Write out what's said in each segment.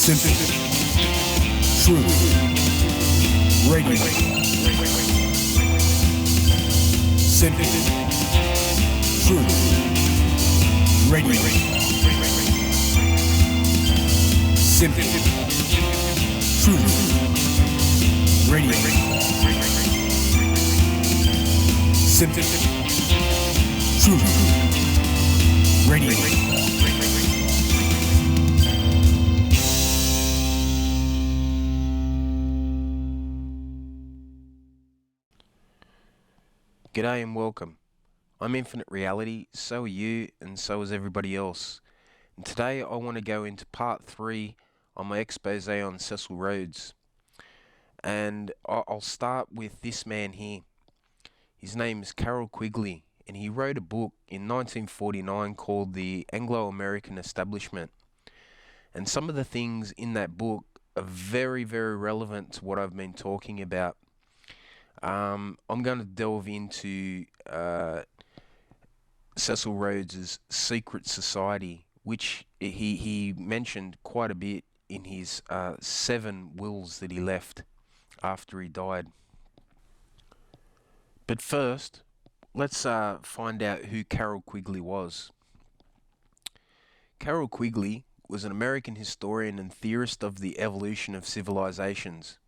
Simple, true, radio. Simple, true, radio. Simple, true, radio. Simple, true, radio. G'day and welcome. I'm Infinite Reality, so are you, and so is everybody else. And today I want to go into part 3 on my expose on Cecil Rhodes. And I'll start with this man here. His name is Carroll Quigley, and he wrote a book in 1949 called The Anglo-American Establishment. And some of the things in that book are very, very relevant to what I've been talking about. I'm going to delve into Cecil Rhodes' secret society, which he mentioned quite a bit in his 7 wills that he left after he died. But first, let's find out who Carroll Quigley was. Carroll Quigley was an American historian and theorist of the evolution of civilizations.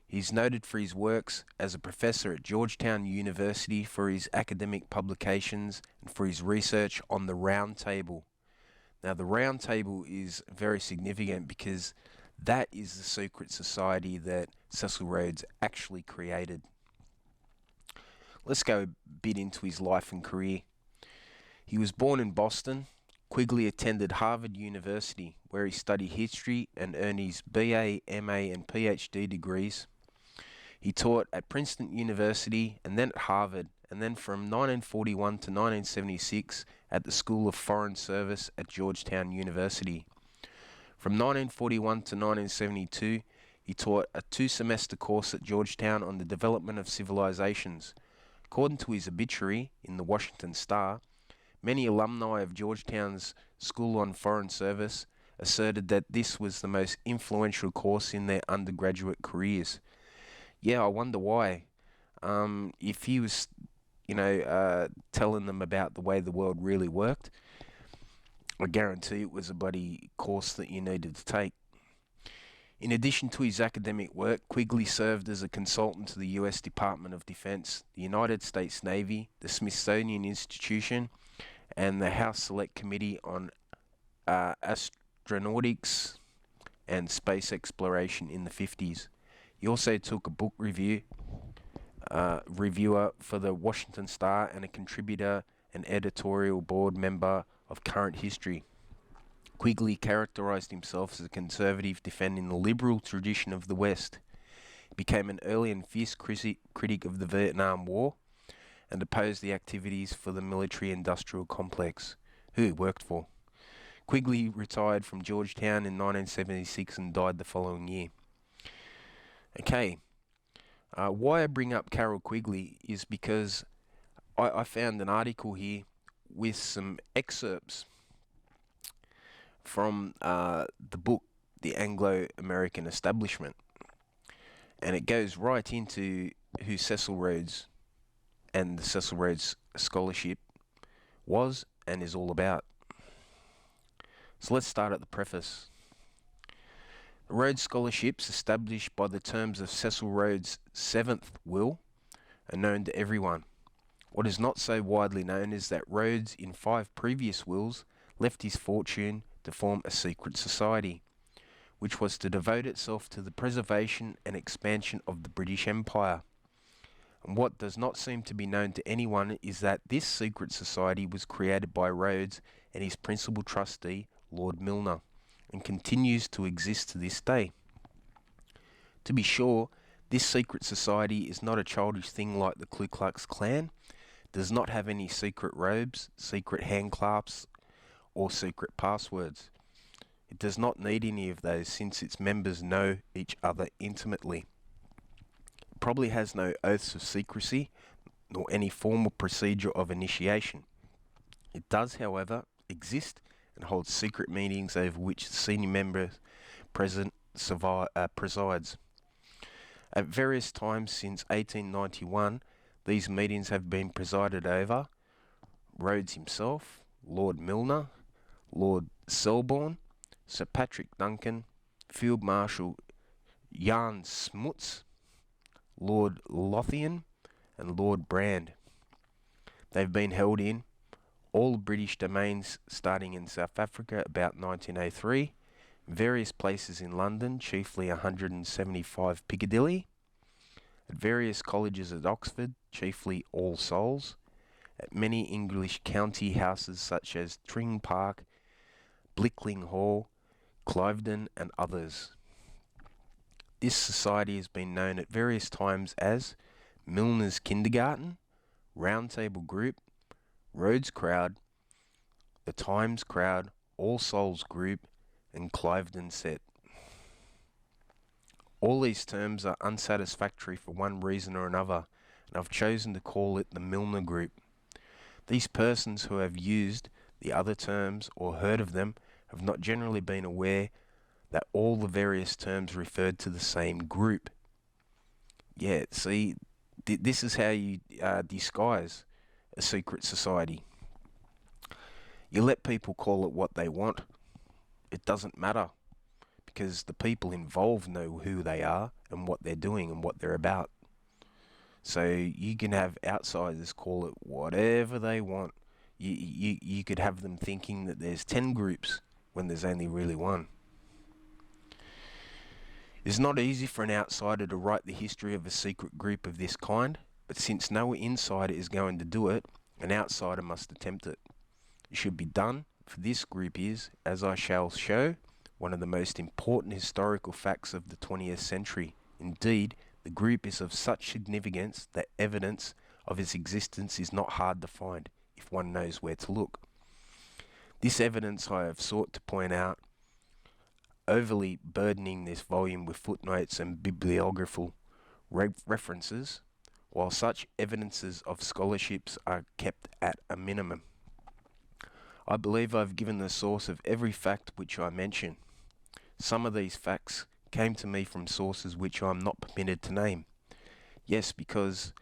He's noted for his works as a professor at Georgetown University for his academic publications and for his research on the Round Table. Now, the Round Table is very significant because that is the secret society that Cecil Rhodes actually created. Let's go a bit into his life and career. He was born in Boston. Quigley attended Harvard University, where he studied history and earned his BA, MA and PhD degrees. He taught at Princeton University and then at Harvard, and then from 1941 to 1976 at the School of Foreign Service at Georgetown University. From 1941 to 1972, he taught a 2-semester course at Georgetown on the development of civilizations. According to his obituary in the Washington Star, many alumni of Georgetown's School on Foreign Service asserted that this was the most influential course in their undergraduate careers. Yeah, I wonder why. If he was, telling them about the way the world really worked, I guarantee it was a bloody course that you needed to take. In addition to his academic work, Quigley served as a consultant to the U.S. Department of Defense, the United States Navy, the Smithsonian Institution, and the House Select Committee on Astronautics and Space Exploration in the 50s. He also took a book reviewer for the Washington Star and a contributor and editorial board member of Current History. Quigley characterized himself as a conservative defending the liberal tradition of the West. He became an early and fierce critic of the Vietnam War and opposed the activities for the military-industrial complex, who he worked for. Quigley retired from Georgetown in 1976 and died the following year. Okay, why I bring up Carroll Quigley is because I found an article here with some excerpts from the book, The Anglo-American Establishment. And it goes right into who Cecil Rhodes and the Cecil Rhodes Scholarship was and is all about. So let's start at the preface. The Rhodes Scholarships, established by the terms of Cecil Rhodes' 7th will, are known to everyone. What is not so widely known is that Rhodes, in 5 previous wills, left his fortune to form a secret society, which was to devote itself to the preservation and expansion of the British Empire. And what does not seem to be known to anyone is that this secret society was created by Rhodes and his principal trustee, Lord Milner, and continues to exist to this day. To be sure, this secret society is not a childish thing like the Ku Klux Klan, does not have any secret robes, secret handclasps, or secret passwords. It does not need any of those since its members know each other intimately. It probably has no oaths of secrecy, nor any formal procedure of initiation. It does, however, exist and holds secret meetings over which the senior members presides. At various times since 1891, these meetings have been presided over Rhodes himself, Lord Milner, Lord Selborne, Sir Patrick Duncan, Field Marshal Jan Smuts, Lord Lothian, and Lord Brand. They've been held in all British domains starting in South Africa about 1903, various places in London, chiefly 175 Piccadilly, at various colleges at Oxford, chiefly All Souls, at many English county houses such as Tring Park, Blickling Hall, Cliveden, and others. This society has been known at various times as Milner's Kindergarten, Round Table Group, Rhodes Crowd, the Times Crowd, All Souls Group, and Cliveden Set. All these terms are unsatisfactory for one reason or another, and I've chosen to call it the Milner Group. These persons who have used the other terms or heard of them have not generally been aware that all the various terms referred to the same group. Yeah, see, this is how you disguise a secret society. You let people call it what they want. It doesn't matter, because the people involved know who they are and what they're doing and what they're about. So you can have outsiders call it whatever they want. You could have them thinking that there's 10 groups when there's only really one. It's not easy for an outsider to write the history of a secret group of this kind, but since no insider is going to do it, an outsider must attempt it. It should be done, for this group is, as I shall show, one of the most important historical facts of the 20th century. Indeed, the group is of such significance that evidence of its existence is not hard to find, if one knows where to look. This evidence I have sought to point out, overly burdening this volume with footnotes and bibliographical references, while such evidences of scholarships are kept at a minimum. I believe I have given the source of every fact which I mention. Some of these facts came to me from sources which I am not permitted to name. Yes, because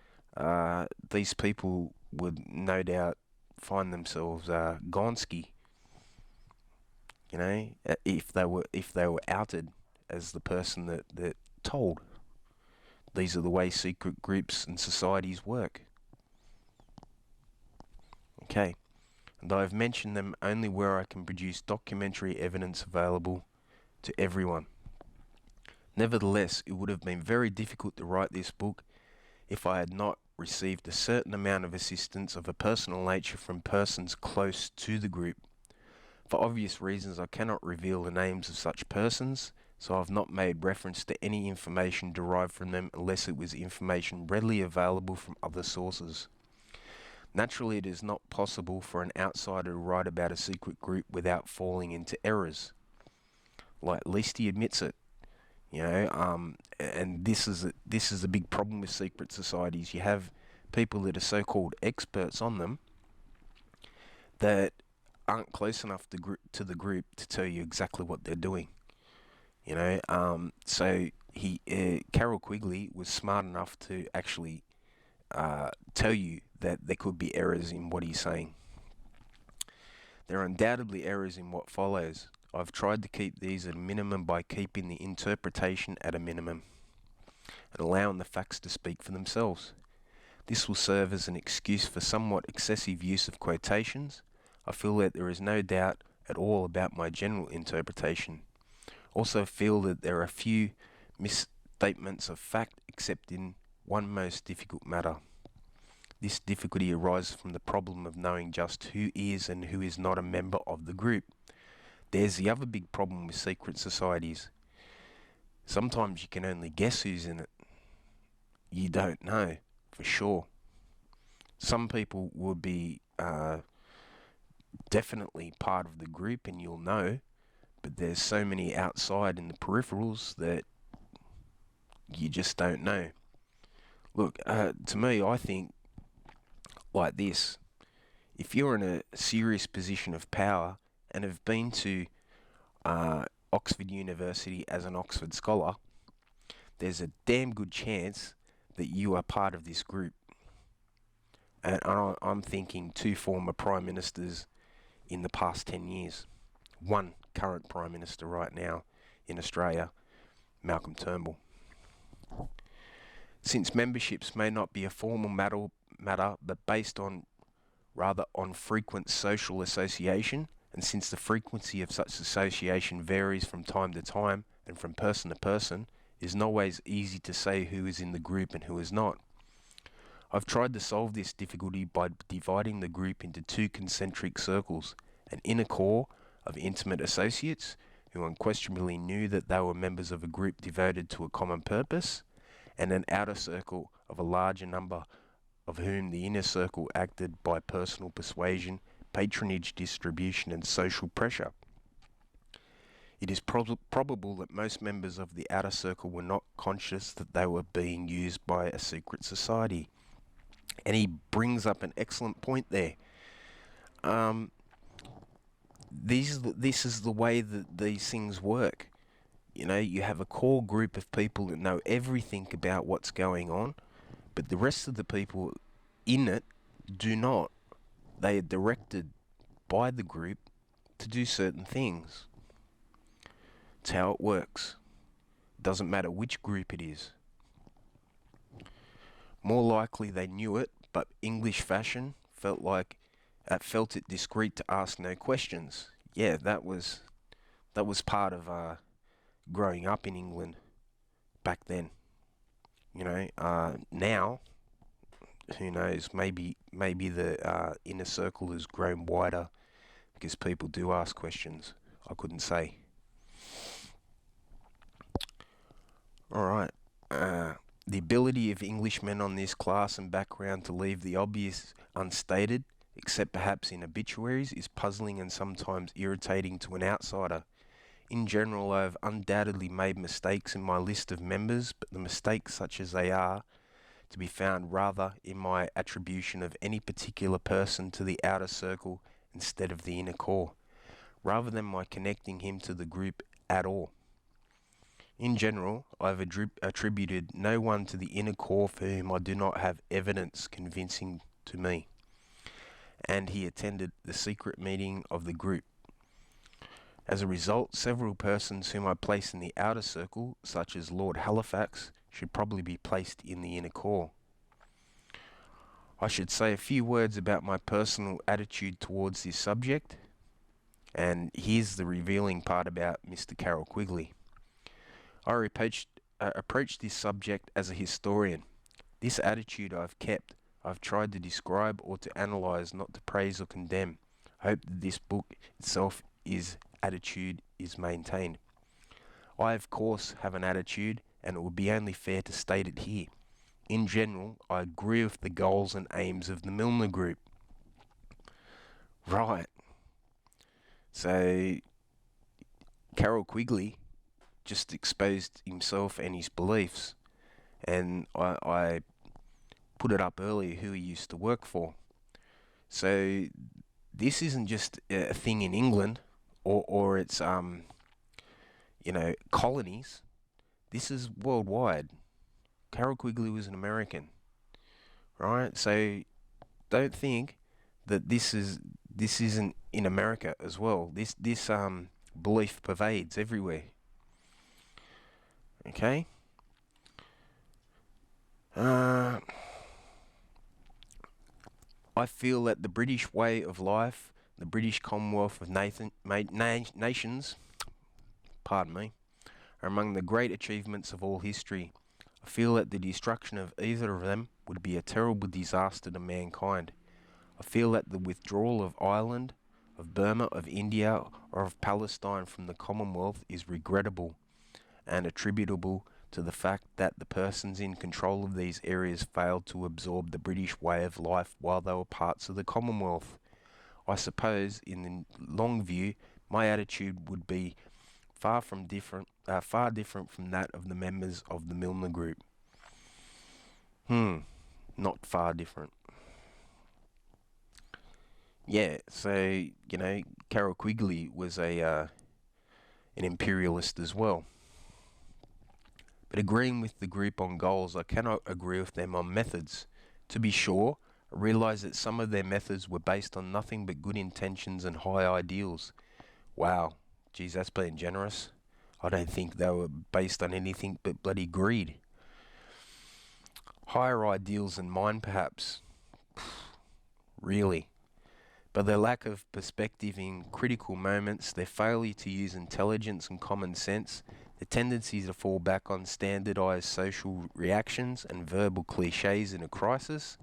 these people would no doubt find themselves Gonski, if they were outed as the person that told. These are the way secret groups and societies work. Okay, and I have mentioned them only where I can produce documentary evidence available to everyone. Nevertheless, it would have been very difficult to write this book if I had not received a certain amount of assistance of a personal nature from persons close to the group. For obvious reasons, I cannot reveal the names of such persons, so I have not made reference to any information derived from them unless it was information readily available from other sources. Naturally, it is not possible for an outsider to write about a secret group without falling into errors. Like, at least he admits it. And this is a big problem with secret societies. You have people that are so-called experts on them that aren't close enough to the group to tell you exactly what they're doing. So Carroll Quigley was smart enough to actually tell you that there could be errors in what he's saying. There are undoubtedly errors in what follows. I've tried to keep these at a minimum by keeping the interpretation at a minimum and allowing the facts to speak for themselves. This will serve as an excuse for somewhat excessive use of quotations. I feel that there is no doubt at all about my general interpretation. Also feel that there are few misstatements of fact except in one most difficult matter. This difficulty arises from the problem of knowing just who is and who is not a member of the group. There's the other big problem with secret societies. Sometimes you can only guess who's in it. You don't know for sure. Some people will be definitely part of the group and you'll know, but there's so many outside in the peripherals that you just don't know. Look, to me, I think like this. If you're in a serious position of power and have been to Oxford University as an Oxford scholar, there's a damn good chance that you are part of this group. And I'm thinking 2 former Prime Ministers in the past 10 years. One current Prime Minister right now in Australia, Malcolm Turnbull. Since memberships may not be a formal matter but based on frequent social association, and since the frequency of such association varies from time to time and from person to person, it is not always easy to say who is in the group and who is not. I've tried to solve this difficulty by dividing the group into 2 concentric circles, an inner core of intimate associates who unquestionably knew that they were members of a group devoted to a common purpose, and an outer circle of a larger number of whom the inner circle acted by personal persuasion, patronage, distribution, and social pressure. It is probable that most members of the outer circle were not conscious that they were being used by a secret society. And he brings up an excellent point there. This is the way that these things work. You know, you have a core group of people that know everything about what's going on, but the rest of the people in it do not. They are directed by the group to do certain things. It's how it works. It doesn't matter which group it is. More likely they knew it, but English fashion felt it discreet to ask no questions. Yeah, that was part of growing up in England back then. You know, now, who knows? Maybe the inner circle has grown wider because people do ask questions. I couldn't say. All right. The ability of Englishmen on this class and background to leave the obvious unstated, except perhaps in obituaries, is puzzling and sometimes irritating to an outsider. In general, I have undoubtedly made mistakes in my list of members, but the mistakes, such as they are, to be found rather in my attribution of any particular person to the outer circle instead of the inner core, rather than my connecting him to the group at all. In general, I have attributed no one to the inner core for whom I do not have evidence convincing to me. And he attended the secret meeting of the group. As a result, several persons whom I place in the outer circle, such as Lord Halifax, should probably be placed in the inner core. I should say a few words about my personal attitude towards this subject, and here's the revealing part about Mr. Carroll Quigley. I approached this subject as a historian. This attitude I've kept. I've tried to describe or to analyse, not to praise or condemn. I hope that this book itself attitude is maintained. I, of course, have an attitude, and it would be only fair to state it here. In general, I agree with the goals and aims of the Milner Group. Right. So, Carroll Quigley just exposed himself and his beliefs, and I put it up earlier who he used to work for. So this isn't just a thing in England or its colonies. This is worldwide. Carroll Quigley was an American, right? So don't think that this isn't in America as well. This belief pervades everywhere. Okay. I feel that the British way of life, the British Commonwealth of nations, are among the great achievements of all history. I feel that the destruction of either of them would be a terrible disaster to mankind. I feel that the withdrawal of Ireland, of Burma, of India, or of Palestine from the Commonwealth is regrettable and attributable to the fact that the persons in control of these areas failed to absorb the British way of life while they were parts of the Commonwealth. I suppose, in the long view, my attitude would be far different from that of the members of the Milner Group. Not far different. Yeah, so, Carroll Quigley was a and imperialist as well. But agreeing with the group on goals, I cannot agree with them on methods. To be sure, I realise that some of their methods were based on nothing but good intentions and high ideals. Wow, geez, that's being generous. I don't think they were based on anything but bloody greed. Higher ideals than mine, perhaps. Really. But their lack of perspective in critical moments, their failure to use intelligence and common sense, the tendency to fall back on standardized social reactions and verbal cliches in a crisis,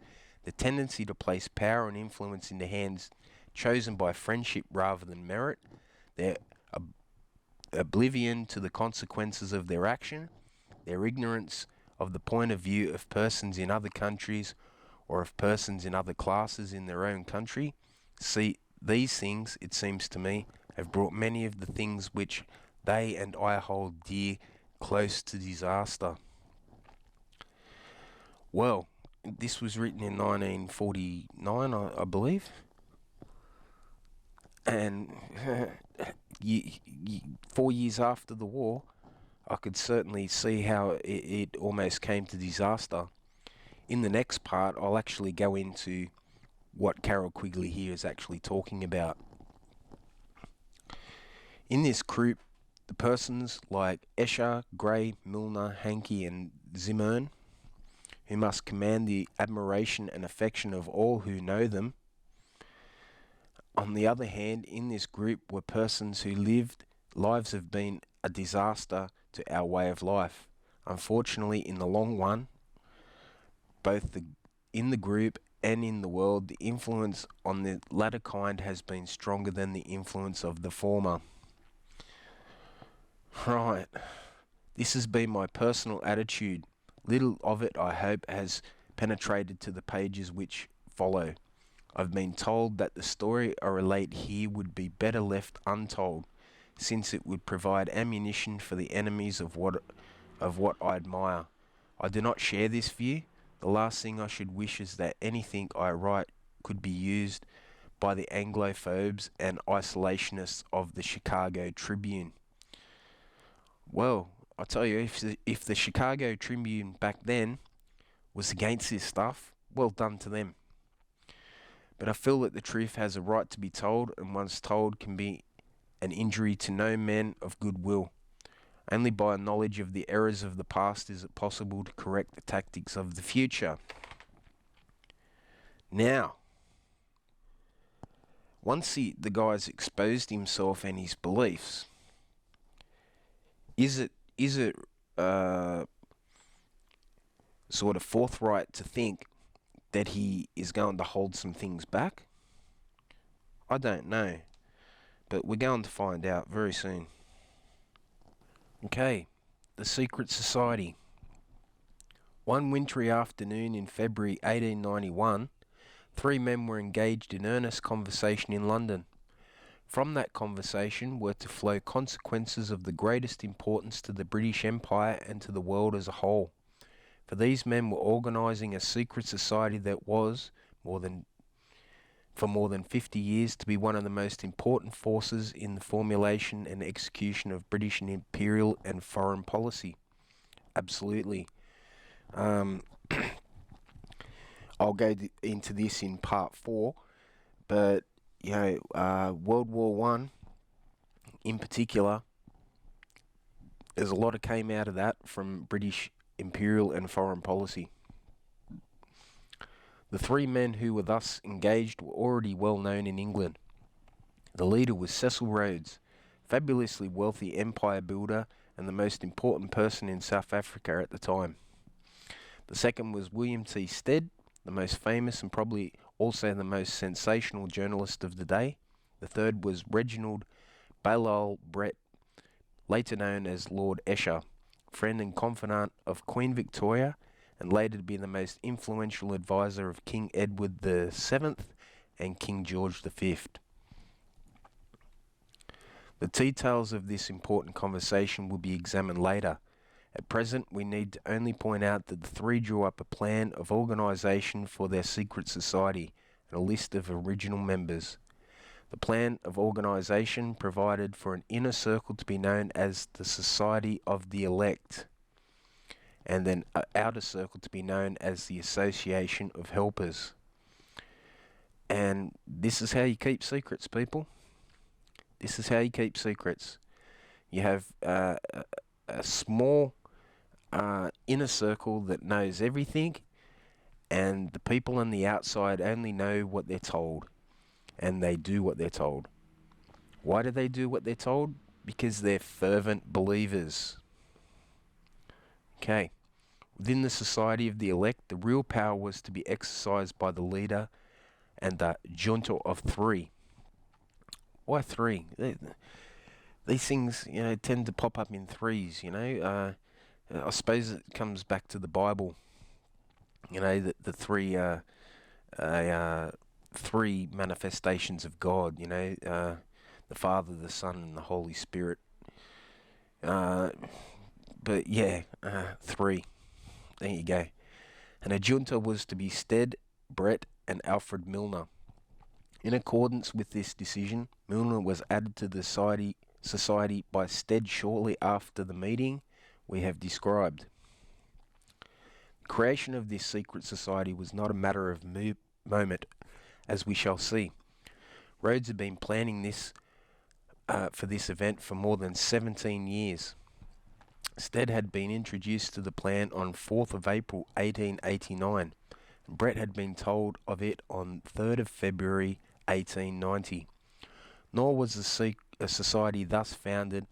the tendency to place power and influence in the hands chosen by friendship rather than merit, their oblivion to the consequences of their action, their ignorance of the point of view of persons in other countries or of persons in other classes in their own country. See, these things, it seems to me, have brought many of the things which they and I hold dear close to disaster. Well, this was written in 1949, I believe. And 4 years after the war, I could certainly see how it almost came to disaster. In the next part, I'll actually go into what Carol Quigley here is actually talking about. In this group, the persons like Escher, Gray, Milner, Hankey and Zimmern, who must command the admiration and affection of all who know them. On the other hand, in this group were persons who lived lives have been a disaster to our way of life. Unfortunately, in the long run, both in the group and in the world, the influence on the latter kind has been stronger than the influence of the former. Right. This has been my personal attitude. Little of it, I hope, has penetrated to the pages which follow. I've been told that the story I relate here would be better left untold, since it would provide ammunition for the enemies of what I admire. I do not share this view. The last thing I should wish is that anything I write could be used by the Anglophobes and isolationists of the Chicago Tribune. Well, I tell you, if the Chicago Tribune back then was against this stuff, well done to them. But I feel that the truth has a right to be told, and once told can be an injury to no man of good will. Only by a knowledge of the errors of the past is it possible to correct the tactics of the future. Now, once the guy's exposed himself and his beliefs, is it sort of forthright to think that he is going to hold some things back? I don't know, but we're going to find out very soon. Okay, the secret society. One wintry afternoon in February 1891, 3 men were engaged in earnest conversation in London. From that conversation were to flow consequences of the greatest importance to the British Empire and to the world as a whole. For these men were organising a secret society that was, for more than 50 years, to be one of the most important forces in the formulation and execution of British and imperial and foreign policy. Absolutely. I'll go into this in part 4, but World War One in particular, there's a lot that came out of that from British imperial and foreign policy. The 3 men who were thus engaged were already well known in England. The leader was Cecil Rhodes, fabulously wealthy empire builder and the most important person in South Africa at the time. The second was William T. Stead, the most famous and probably also the most sensational journalist of the day. The third was Reginald Balliol Brett, later known as Lord Escher, friend and confidant of Queen Victoria, and later to be the most influential advisor of King Edward VII and King George V. The details of this important conversation will be examined later. At present, we need to only point out that the 3 drew up a plan of organisation for their secret society and a list of original members. The plan of organisation provided for an inner circle to be known as the Society of the Elect, and then an outer circle to be known as the Association of Helpers. And this is how you keep secrets, people. This is how you keep secrets. You have a small inner circle that knows everything, and the people on the outside only know what they're told, and they do what they're told. Why do they do what they're told? Because they're fervent believers. Okay. Within the Society of the Elect, the real power was to be exercised by the leader and the junta of three. Why three? These things, tend to pop up in threes, I suppose it comes back to the Bible, the three manifestations of God, the Father, the Son, and the Holy Spirit. But yeah, three. There you go. And a junta was to be Stead, Brett, and Alfred Milner. In accordance with this decision, Milner was added to the society by Stead shortly after the meeting we have described. The creation of this secret society was not a matter of moment, as we shall see. Rhodes had been planning this for this event for more than 17 years. Stead had been introduced to the plan on 4th of April 1889, and Brett had been told of it on 3rd of February 1890. Nor was a society thus founded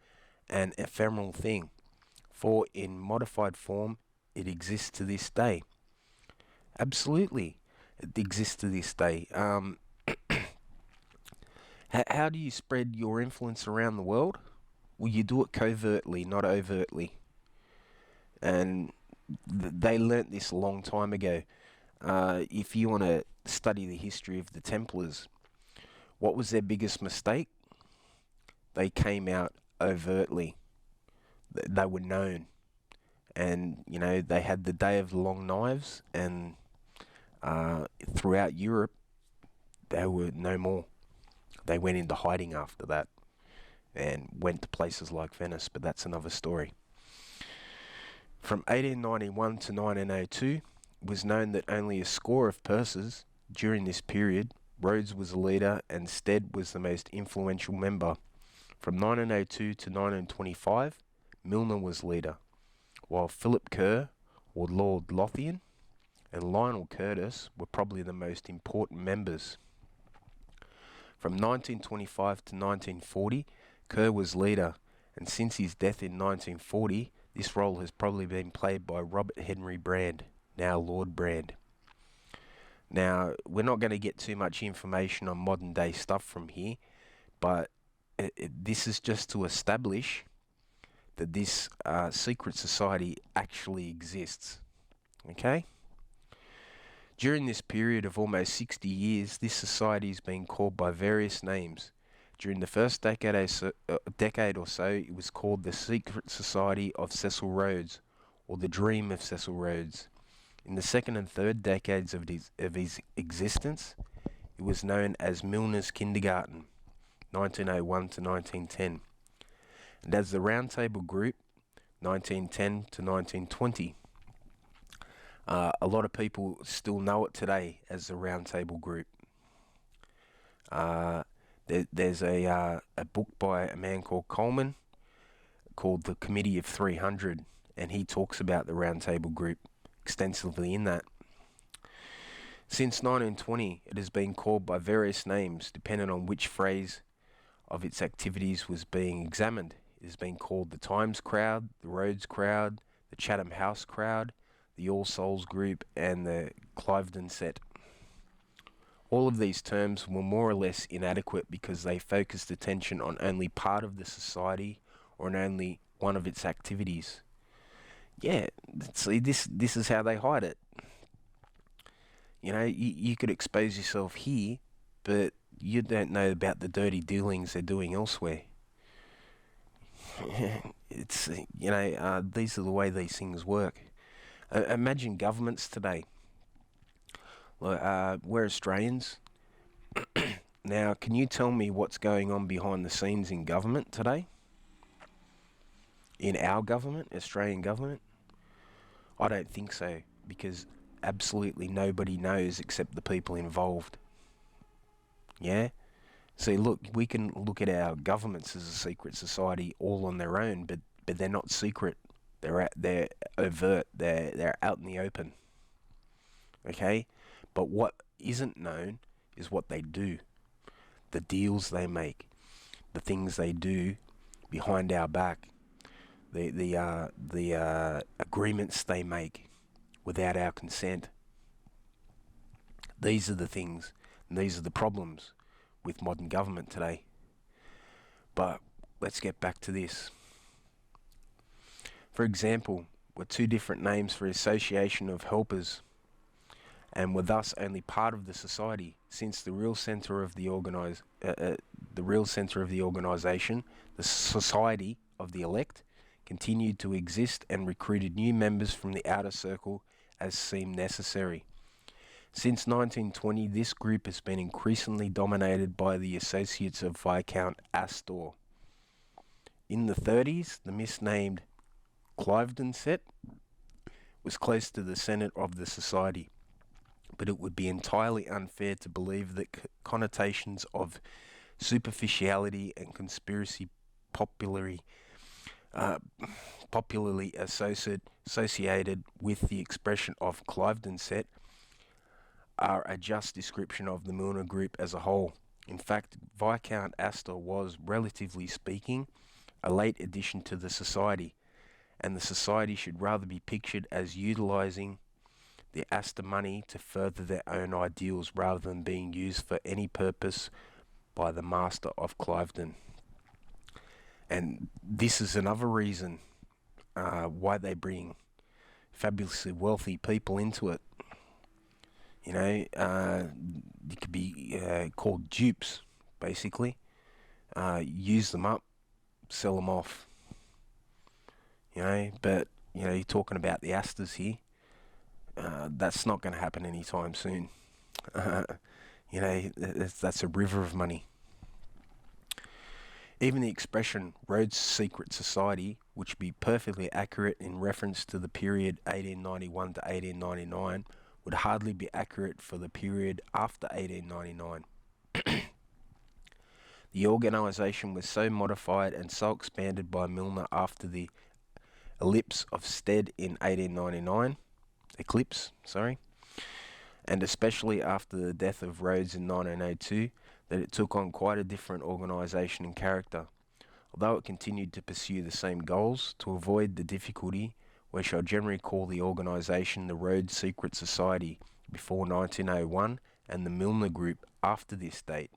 an ephemeral thing, for in modified form it exists to this day. Absolutely, it exists to this day. How do you spread your influence around the world? Well, you do it covertly, not overtly. And they learnt this a long time ago. If you want to study the history of the Templars, what was their biggest mistake? They came out overtly. They were known. And, they had the Day of the Long Knives, and throughout Europe, they were no more. They went into hiding after that and went to places like Venice, but that's another story. From 1891 to 1902, it was known that only a score of purses during this period. Rhodes was a leader and Stead was the most influential member. From 1902 to 1925, Milner was leader, while Philip Kerr, or Lord Lothian, and Lionel Curtis were probably the most important members. From 1925 to 1940, Kerr was leader, and since his death in 1940, this role has probably been played by Robert Henry Brand, now Lord Brand. Now, we're not going to get too much information on modern day stuff from here, but this is just to establish that this secret society actually exists. Okay? During this period of almost 60 years, this society has been called by various names. During the first decade or so, it was called the Secret Society of Cecil Rhodes, or the Dream of Cecil Rhodes. In the second and third decades of his existence, it was known as Milner's Kindergarten, 1901 to 1910, and as the Round Table Group, 1910 to 1920. A lot of people still know it today as the Round Table Group. There's a book by a man called Coleman called The Committee of 300, and he talks about the Round Table Group extensively in that. Since 1920, it has been called by various names depending on which phrase of its activities was being examined. It has been called the Times Crowd, the Rhodes Crowd, the Chatham House Crowd, the All Souls Group, and the Cliveden Set. All of these terms were more or less inadequate because they focused attention on only part of the society or on only one of its activities. Yeah, see, this is how they hide it. You could expose yourself here, but you don't know about the dirty dealings they're doing elsewhere. It's, these are the way these things work. Imagine governments today. We're Australians. Now, can you tell me what's going on behind the scenes in government today? In our government, Australian government? I don't think so, because absolutely nobody knows except the people involved. Yeah? See, look, we can look at our governments as a secret society all on their own, but they're not secret. They're overt. They're out in the open. Okay? But what isn't known is what they do, the deals they make, the things they do behind our back, the agreements they make without our consent. These are the things, and these are the problems with modern government today. But let's get back to this. For example, we're two different names for association of helpers, and were thus only part of the society, since the real centre of the organisation, the society of the elect, continued to exist and recruited new members from the outer circle as seemed necessary. Since 1920, this group has been increasingly dominated by the associates of Viscount Astor. In the 30s, the misnamed Cliveden set was close to the centre of the society, but it would be entirely unfair to believe that connotations of superficiality and conspiracy popularly associated with the expression of Cliveden set are a just description of the Milner Group as a whole. In fact, Viscount Astor was, relatively speaking, a late addition to the society, and the society should rather be pictured as utilising the Astor money to further their own ideals rather than being used for any purpose by the master of Cliveden. And this is another reason why they bring fabulously wealthy people into it. You know, they could be called dupes, basically. Use them up, sell them off. You know, but, you know, you're talking about the Astors here. That's not going to happen anytime soon. You know, that's a river of money. Even the expression Rhodes Secret Society, which would be perfectly accurate in reference to the period 1891 to 1899, would hardly be accurate for the period after 1899. The organisation was so modified and so expanded by Milner after the eclipse, in 1899, and especially after the death of Rhodes in 1902, that it took on quite a different organisation and character. Although it continued to pursue the same goals, to avoid the difficulty, we shall generally call the organisation the Rhodes Secret Society before 1901 and the Milner Group after this date.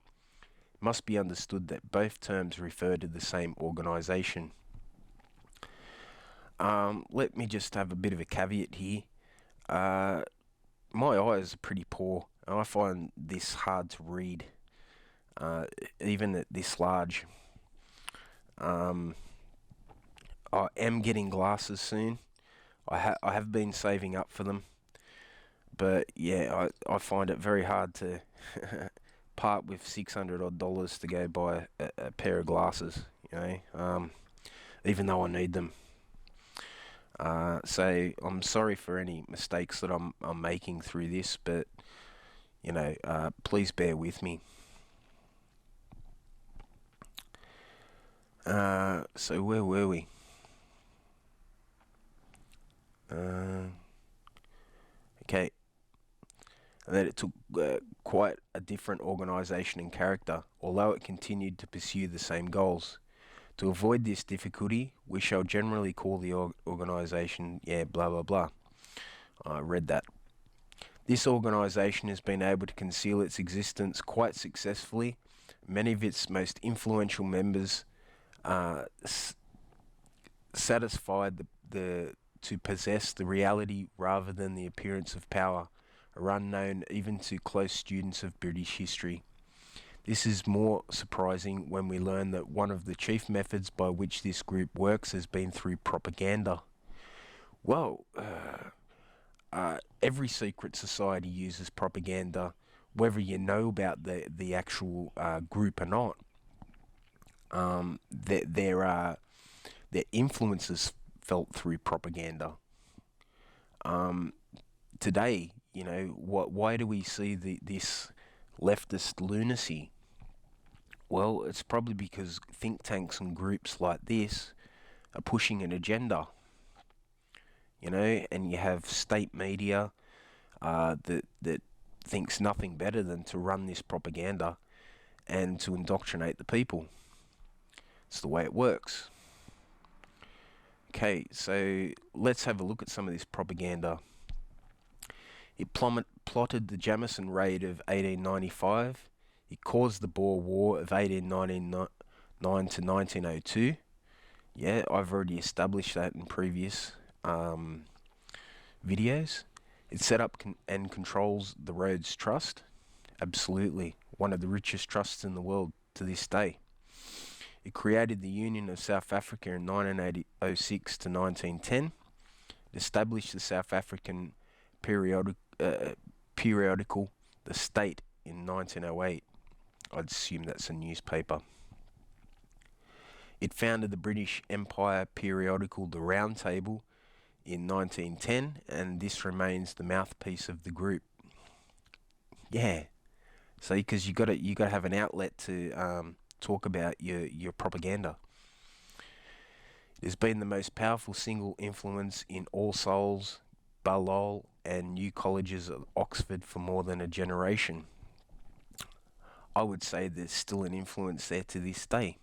It must be understood that both terms refer to the same organisation. Let me just have a bit of a caveat here. My eyes are pretty poor, and I find this hard to read, even at this large. I am getting glasses soon. I have been saving up for them, but yeah, I find it very hard to part with $600 odd to go buy a pair of glasses. You know, even though I need them. So I'm sorry for any mistakes that I'm making through this, but you know, please bear with me. So where were we? Okay. And that it took quite a different organisation and character, although it continued to pursue the same goals. To avoid this difficulty, we shall generally call the organisation, blah blah blah. I read that. This organisation has been able to conceal its existence quite successfully. Many of its most influential members satisfied to possess the reality rather than the appearance of power, are unknown even to close students of British history. This is more surprising when we learn that one of the chief methods by which this group works has been through propaganda. Well, every secret society uses propaganda, whether you know about the actual group or not. Their influence is felt through propaganda. Today, why do we see this leftist lunacy? Well, it's probably because think tanks and groups like this are pushing an agenda, and you have state media that thinks nothing better than to run this propaganda and to indoctrinate the people. It's the way it works. Okay, so let's have a look at some of this propaganda. It plotted the Jameson Raid of 1895. It caused the Boer War of 1899 to 1902. Yeah, I've already established that in previous videos. It set up and controls the Rhodes Trust. Absolutely, one of the richest trusts in the world to this day. It created the Union of South Africa in 1906 to 1910. It established the South African periodical, The State, in 1908. I'd assume that's a newspaper. It founded the British Empire periodical The Round Table in 1910, and this remains the mouthpiece of the group. Yeah, so because you got to have an outlet to talk about your propaganda. It has been the most powerful single influence in All Souls, Balliol, and New Colleges of Oxford for more than a generation. I would say there's still an influence there to this day.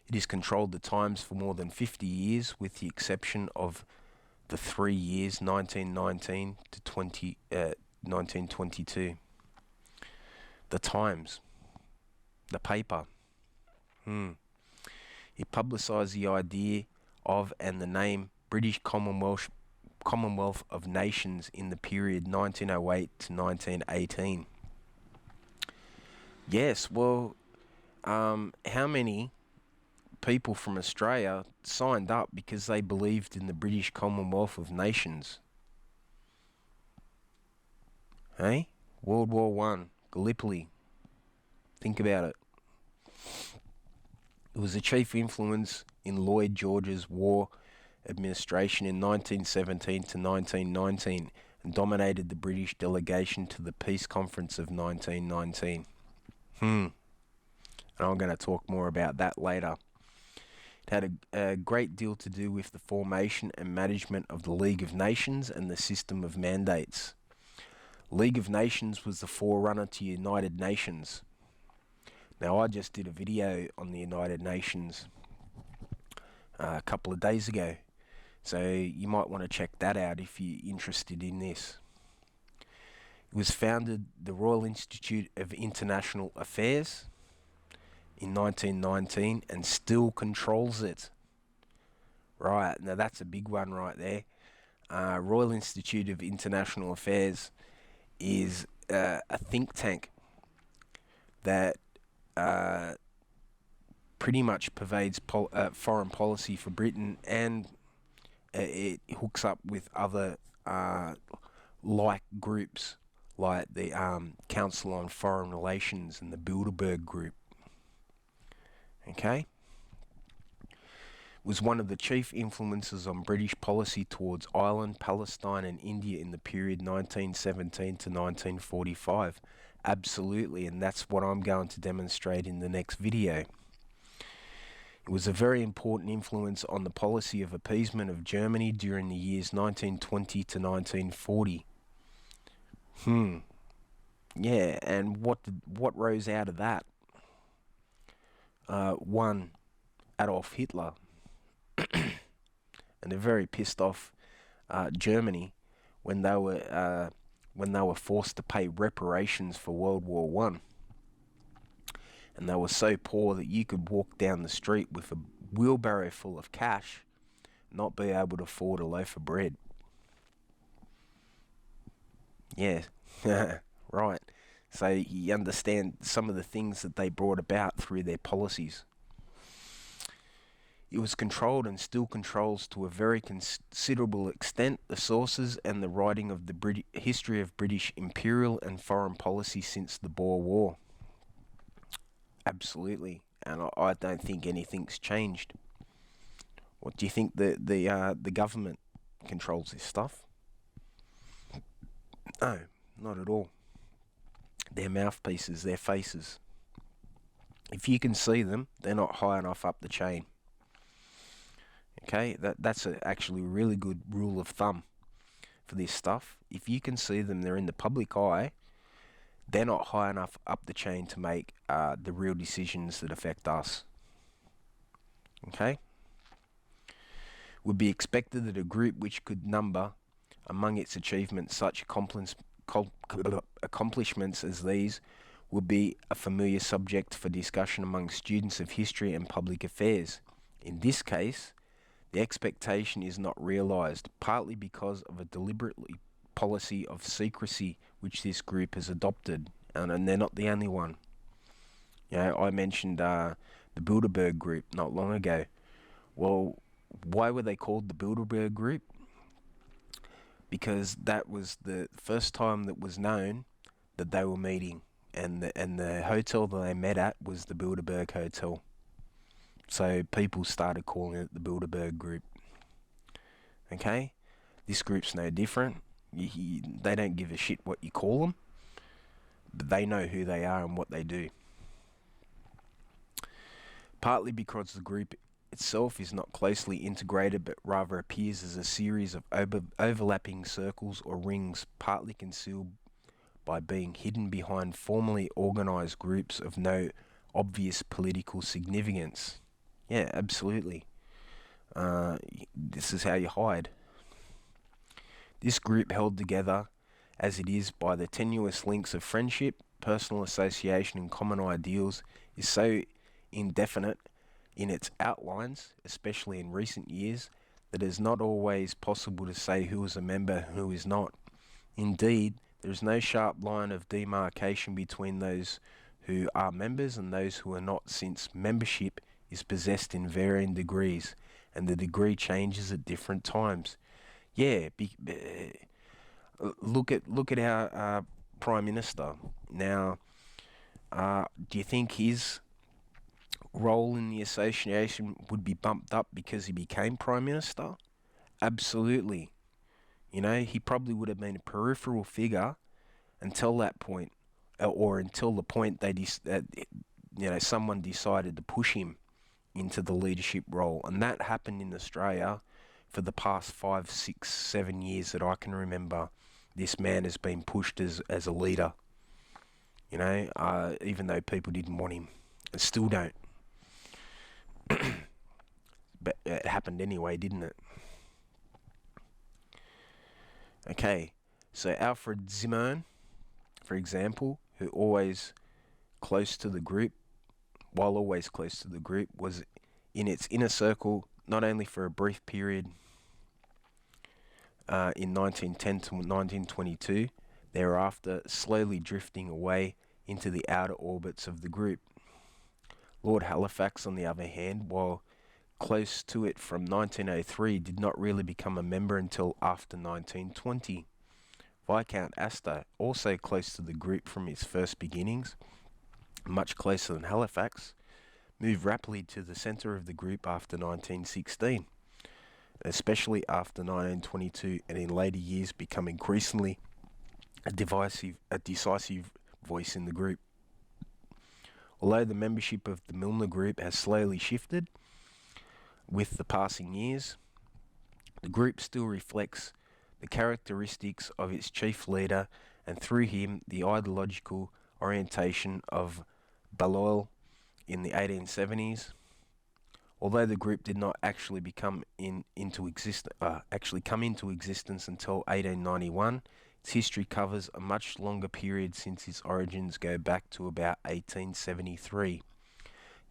It has controlled the Times for more than 50 years, with the exception of the 3 years 1919 to 1922. The Times, the paper. It publicised the idea of and the name British Commonwealth of Nations in the period 1908 to 1918. Yes, well, how many people from Australia signed up because they believed in the British Commonwealth of Nations? Hey? World War One, Gallipoli. Think about it. It was a chief influence in Lloyd George's war administration in 1917 to 1919 and dominated the British delegation to the Peace Conference of 1919. And I'm going to talk more about that later. It had a great deal to do with the formation and management of the League of Nations and the system of mandates. League of Nations was the forerunner to United Nations. Now, I just did a video on the United Nations a couple of days ago, so you might want to check that out if you're interested in this. It was founded the Royal Institute of International Affairs in 1919 and still controls it. Right, now that's a big one right there. Royal Institute of International Affairs is a think tank that pretty much pervades foreign policy for Britain, and it hooks up with other like groups like the Council on Foreign Relations and the Bilderberg Group. Okay? Was one of the chief influences on British policy towards Ireland, Palestine and India in the period 1917 to 1945. Absolutely, and that's what I'm going to demonstrate in the next video. It was a very important influence on the policy of appeasement of Germany during the years 1920 to 1940. Yeah, and what rose out of that? One, Adolf Hitler, and a very pissed off Germany when they were forced to pay reparations for World War One, and they were so poor that you could walk down the street with a wheelbarrow full of cash, not be able to afford a loaf of bread. Yeah, right. So you understand some of the things that they brought about through their policies. It was controlled and still controls to a very considerable extent the sources and the writing of the history of British imperial and foreign policy since the Boer War. Absolutely, and I don't think anything's changed. What do you think the government controls this stuff? No, not at all. Their mouthpieces, their faces. If you can see them, they're not high enough up the chain. Okay, that's actually a really good rule of thumb for this stuff. If you can see them, they're in the public eye, they're not high enough up the chain to make the real decisions that affect us. Okay? Would be expected that a group which could number among its achievements such accomplishments as these would be a familiar subject for discussion among students of history and public affairs. In this case, the expectation is not realised, partly because of a deliberate policy of secrecy which this group has adopted, and they're not the only one. You know, I mentioned the Bilderberg group not long ago. Well, why were they called the Bilderberg group? Because that was the first time that was known that they were meeting, and the hotel that they met at was the Bilderberg Hotel. So people started calling it the Bilderberg group. Okay? This group's no different. They don't give a shit what you call them, but they know who they are and what they do. Partly because the group itself is not closely integrated but rather appears as a series of overlapping circles or rings, partly concealed by being hidden behind formally organised groups of no obvious political significance. Yeah, absolutely. This is how you hide. This group, held together as it is by the tenuous links of friendship, personal association and common ideals, is so indefinite in its outlines, especially in recent years, that it is not always possible to say who is a member and who is not. Indeed, there is no sharp line of demarcation between those who are members and those who are not, since membership is possessed in varying degrees, and the degree changes at different times. Yeah, look at our Prime Minister. Now, do you think his role in the association would be bumped up because he became Prime Minister? Absolutely. You know, he probably would have been a peripheral figure until that point, or until the point someone decided to push him into the leadership role, and that happened in Australia for the past 5, 6, 7 years that I can remember. This man has been pushed as a leader, you know, even though people didn't want him, and still don't. But it happened anyway, didn't it? Okay, so Alfred Zimmern, for example, who always close to the group, was in its inner circle not only for a brief period in 1910 to 1922, thereafter slowly drifting away into the outer orbits of the group. Lord Halifax, on the other hand, while close to it from 1903, did not really become a member until after 1920. Viscount Astor, also close to the group from its first beginnings, much closer than Halifax, moved rapidly to the centre of the group after 1916, especially after 1922, and in later years become increasingly a decisive voice in the group. Although the membership of the Milner Group has slowly shifted with the passing years, the group still reflects the characteristics of its chief leader, and through him the ideological orientation of Balliol in the 1870s. Although the group did not actually come into existence until 1891, its history covers a much longer period, since its origins go back to about 1873.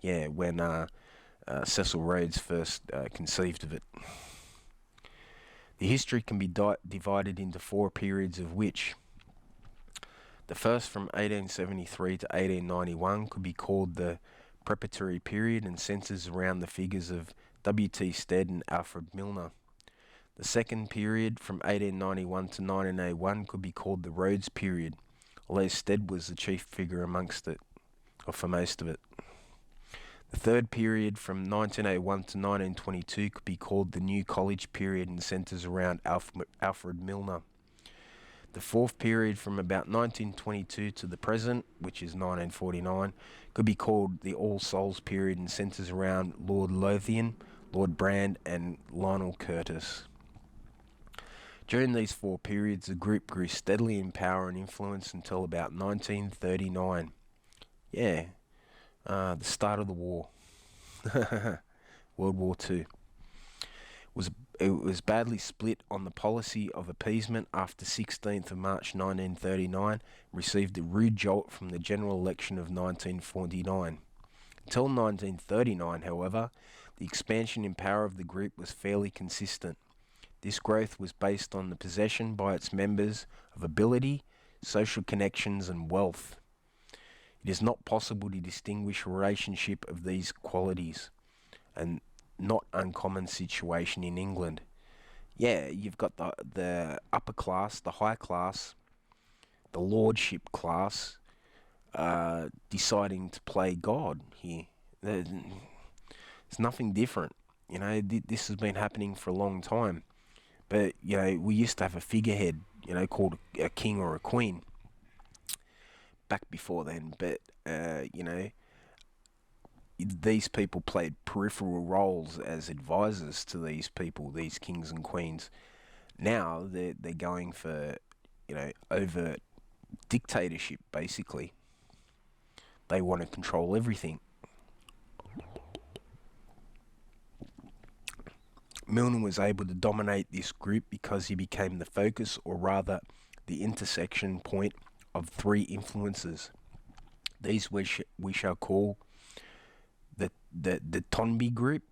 Yeah, when Cecil Rhodes first conceived of it. The history can be divided into 4 periods, of which the first, from 1873 to 1891, could be called the preparatory period, and centres around the figures of W.T. Stead and Alfred Milner. The second period, from 1891 to 1901, could be called the Rhodes period, although Stead was the chief figure amongst it, or for most of it. The third period, from 1901 to 1922, could be called the New College period and centres around Alfred Milner. The fourth period, from about 1922 to the present, which is 1949, could be called the All Souls period and centres around Lord Lothian, Lord Brand and Lionel Curtis. During these four periods, the group grew steadily in power and influence until about 1939. Yeah, the start of the war. World War II. It was badly split on the policy of appeasement after 16th of March 1939, received a rude jolt from the general election of 1949. Until 1939, however, the expansion in power of the group was fairly consistent. This growth was based on the possession by its members of ability, social connections, and wealth. It is not possible to distinguish a relationship of these qualities, and not uncommon situation in England. Yeah, you've got the upper class, the high class, the lordship class, deciding to play God here. There's nothing different. You know, this has been happening for a long time. But, you know, we used to have a figurehead, you know, called a king or a queen back before then. But, you know, these people played peripheral roles as advisors to these people, these kings and queens. Now they're going for, you know, overt dictatorship, basically. They want to control everything. Milner was able to dominate this group because he became the focus, or rather the intersection point, of three influences. These we shall call the Tombi group,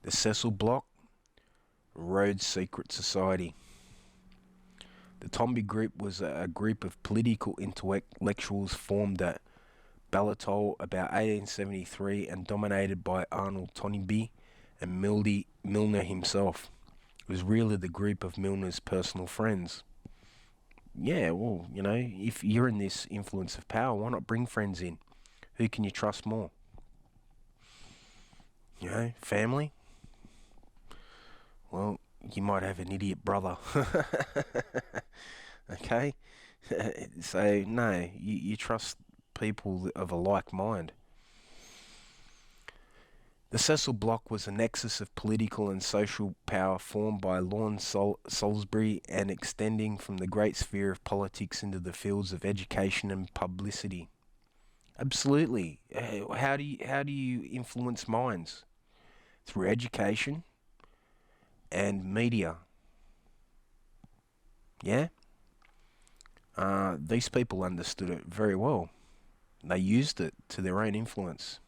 the Cecil Block, Rhodes Secret Society. The Tombi group was a group of political intellectuals formed at Ballatol about 1873 and dominated by Arnold Tombi and Milner himself. It was really the group of Milner's personal friends. Yeah, well, you know, if you're in this influence of power, why not bring friends in? Who can you trust more? You know, family? Well, you might have an idiot brother. Okay? So, no, you trust people of a like mind. The Cecil Block was a nexus of political and social power formed by Lord Salisbury and extending from the great sphere of politics into the fields of education and publicity. Absolutely. How do you influence minds? Through education and media. Yeah? These people understood it very well. They used it to their own influence.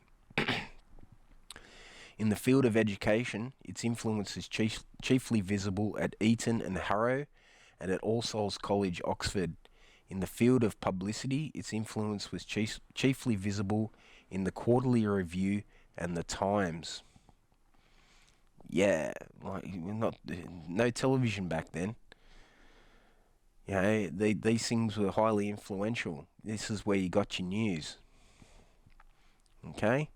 In the field of education, its influence is chiefly visible at Eton and Harrow and at All Souls College, Oxford. In the field of publicity, its influence was chiefly visible in the Quarterly Review and the Times. Yeah, like no television back then. You know, these things were highly influential. This is where you got your news. Okay?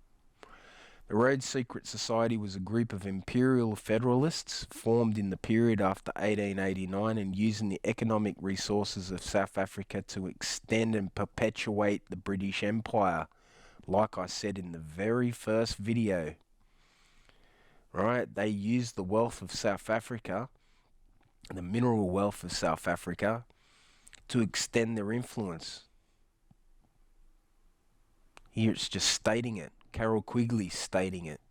The Rhodes Secret Society was a group of imperial federalists formed in the period after 1889 and using the economic resources of South Africa to extend and perpetuate the British Empire, like I said in the very first video. Right? They used the wealth of South Africa, the mineral wealth of South Africa, to extend their influence. Here it's just stating it. Carroll Quigley stating it.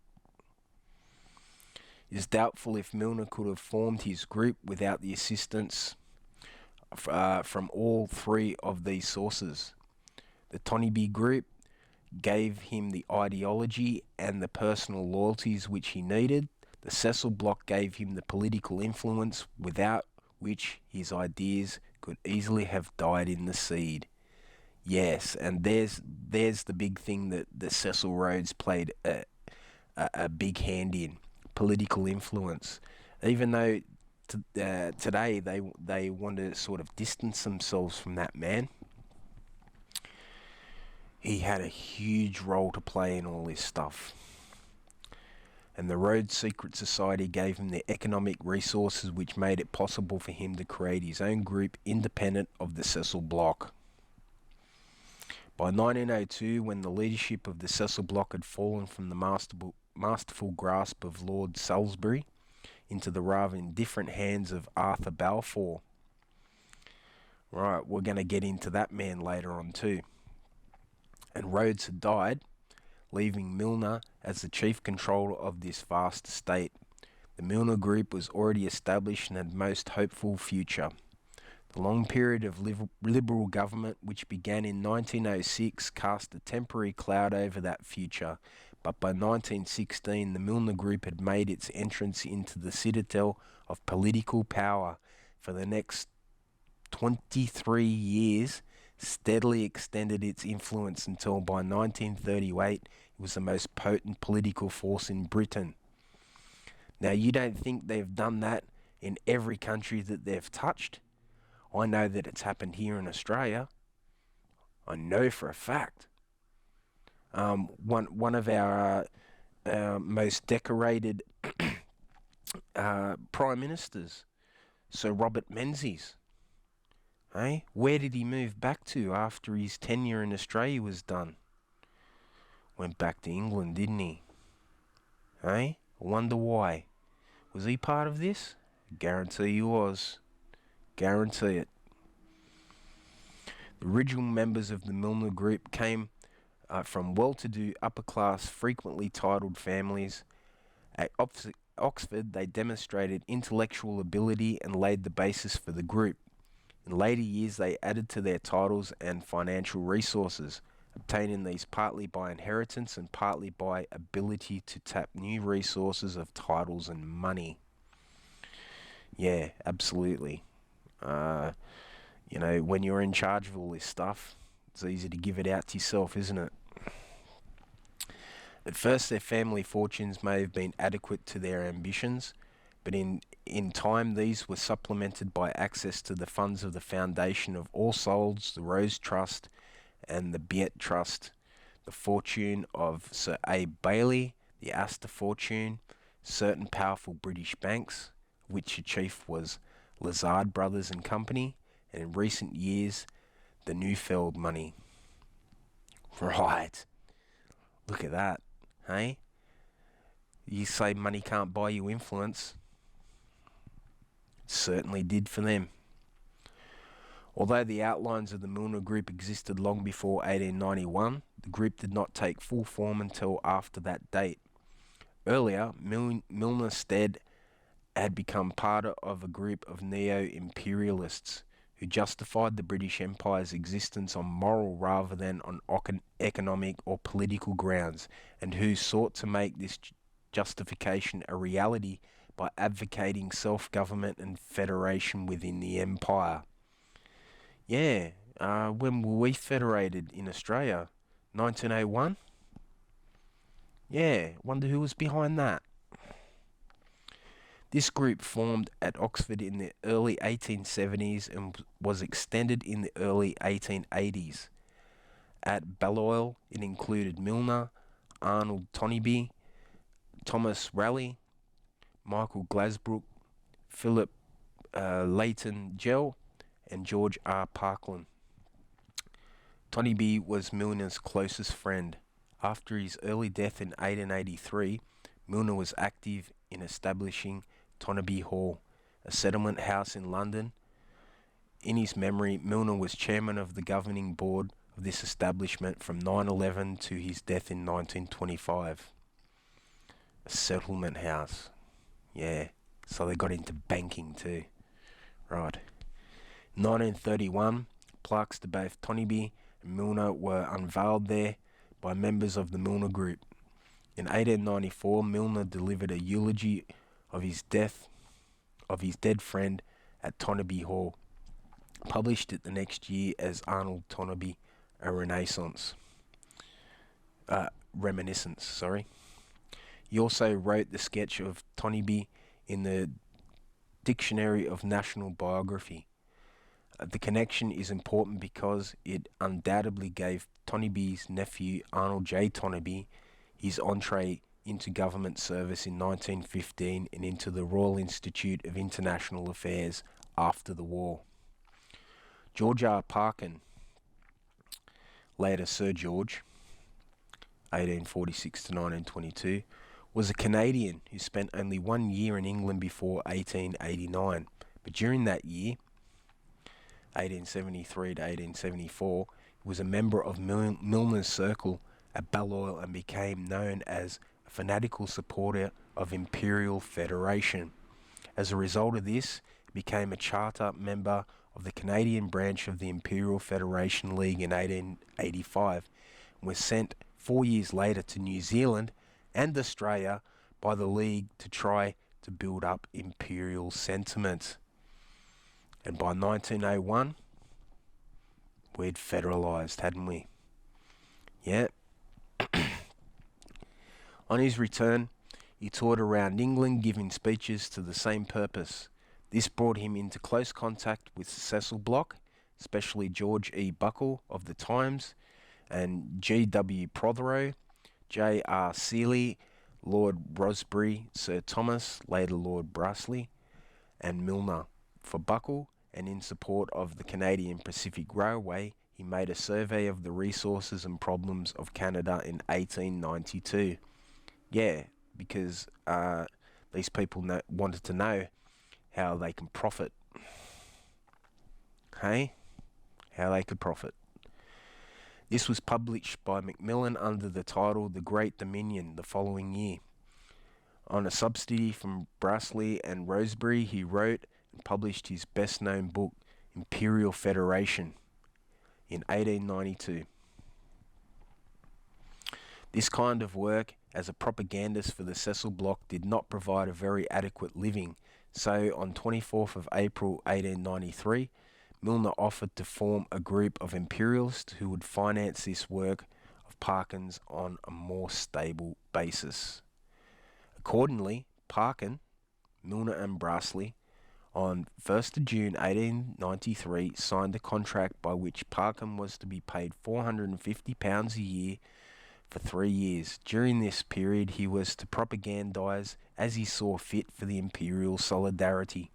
It is doubtful if Milner could have formed his group without the assistance from all three of these sources. The Tombi group gave him the ideology and the personal loyalties which he needed. The Cecil Block gave him the political influence without which his ideas could easily have died in the seed. Yes, and there's the big thing that Cecil Rhodes played a a big hand in political influence, even though today they want to sort of distance themselves from that man. He had a huge role to play in all this stuff. And the Rhodes Secret Society gave him the economic resources which made it possible for him to create his own group independent of the Cecil Bloc. By 1902, when the leadership of the Cecil Bloc had fallen from the masterful grasp of Lord Salisbury into the rather indifferent hands of Arthur Balfour. Right, we're going to get into that man later on too. And Rhodes had died, leaving Milner as the chief controller of this vast estate. The Milner Group was already established and had most hopeful future. The long period of Liberal government, which began in 1906, cast a temporary cloud over that future, but by 1916 the Milner Group had made its entrance into the citadel of political power. For the next 23 years, steadily extended its influence until by 1938 it was the most potent political force in Britain. Now, you don't think they've done that in every country that they've touched? I know that it's happened here in Australia. I know for a fact. One of our most decorated prime ministers, Sir Robert Menzies. Hey, where did he move back to after his tenure in Australia was done? Went back to England, didn't he? Hey, I wonder why. Was he part of this? Guarantee he was. Guarantee it. The original members of the Milner Group came from well-to-do, upper-class, frequently titled families. At Oxford, they demonstrated intellectual ability and laid the basis for the group. In later years, they added to their titles and financial resources, obtaining these partly by inheritance and partly by ability to tap new resources of titles and money. Yeah, absolutely. When you're in charge of all this stuff, it's easy to give it out to yourself, isn't it? At first, their family fortunes may have been adequate to their ambitions, but in time these were supplemented by access to the funds of the Foundation of All Souls, the Rose Trust, and the Biet Trust, the fortune of Sir A. Bailey, the Astor fortune, certain powerful British banks, which the chief was Lazard Brothers and Company, and in recent years, the Neufeld money. Right. Look at that, hey? You say money can't buy you influence. Certainly did for them. Although the outlines of the Milner Group existed long before 1891, the group did not take full form until after that date. Earlier, Milner Stead had become part of a group of neo-imperialists who justified the British Empire's existence on moral rather than on economic or political grounds, and who sought to make this justification a reality by advocating self-government and federation within the empire. Yeah, when were we federated in Australia? 1901? Yeah, wonder who was behind that. This group formed at Oxford in the early 1870s and was extended in the early 1880s. At Balliol, it included Milner, Arnold Tombi, Thomas Raleigh, Michael Glasbrook, Philip Leighton Gell, and George R. Parkland. Tombi was Milner's closest friend. After his early death in 1883, Milner was active in establishing Tombi Hall, a settlement house in London. In his memory, Milner was chairman of the governing board of this establishment from 9/11 to his death in 1925. A settlement house. Yeah, so they got into banking too. Right. 1931, plaques to both Tombi and Milner were unveiled there by members of the Milner Group. In 1894, Milner delivered a eulogy of his dead friend at Tombi Hall, published it the next year as Arnold Tombi, a reminiscence. He also wrote the sketch of Tombi in the Dictionary of National Biography. The connection is important because it undoubtedly gave Tombi's nephew Arnold J. Tombi his entree into government service in 1915 and into the Royal Institute of International Affairs after the war. George R. Parkin, later Sir George, 1846 to 1922, was a Canadian who spent only 1 year in England before 1889, but during that year, 1873 to 1874, he was a member of Milner's Circle at Balliol and became known as a fanatical supporter of Imperial Federation. As a result of this, he became a charter member of the Canadian branch of the Imperial Federation League in 1885 and was sent 4 years later to New Zealand and Australia by the League to try to build up imperial sentiment. And by 1901, we'd federalised, hadn't we? Yeah. On his return, he toured around England giving speeches to the same purpose. This brought him into close contact with Cecil Bloch, especially George E. Buckle of the Times, and G. W. Prothero, J. R. Seeley, Lord Rosebery, Sir Thomas, later Lord Brushley, and Milner. For Buckle, and in support of the Canadian Pacific Railway, he made a survey of the resources and problems of Canada in 1892. Yeah, because these people wanted to know how they can profit. Hey? How they could profit. This was published by Macmillan under the title The Great Dominion the following year. On a subsidy from Brushley and Rosebery, he wrote and published his best-known book, Imperial Federation, in 1892. This kind of work as a propagandist for the Cecil Bloch did not provide a very adequate living, so on 24th of April 1893, Milner offered to form a group of imperialists who would finance this work of Parkin's on a more stable basis. Accordingly, Parkin, Milner and Brushley, on 1st of June 1893, signed a contract by which Parkin was to be paid £450 a year for 3 years. During this period, he was to propagandise as he saw fit for the imperial solidarity.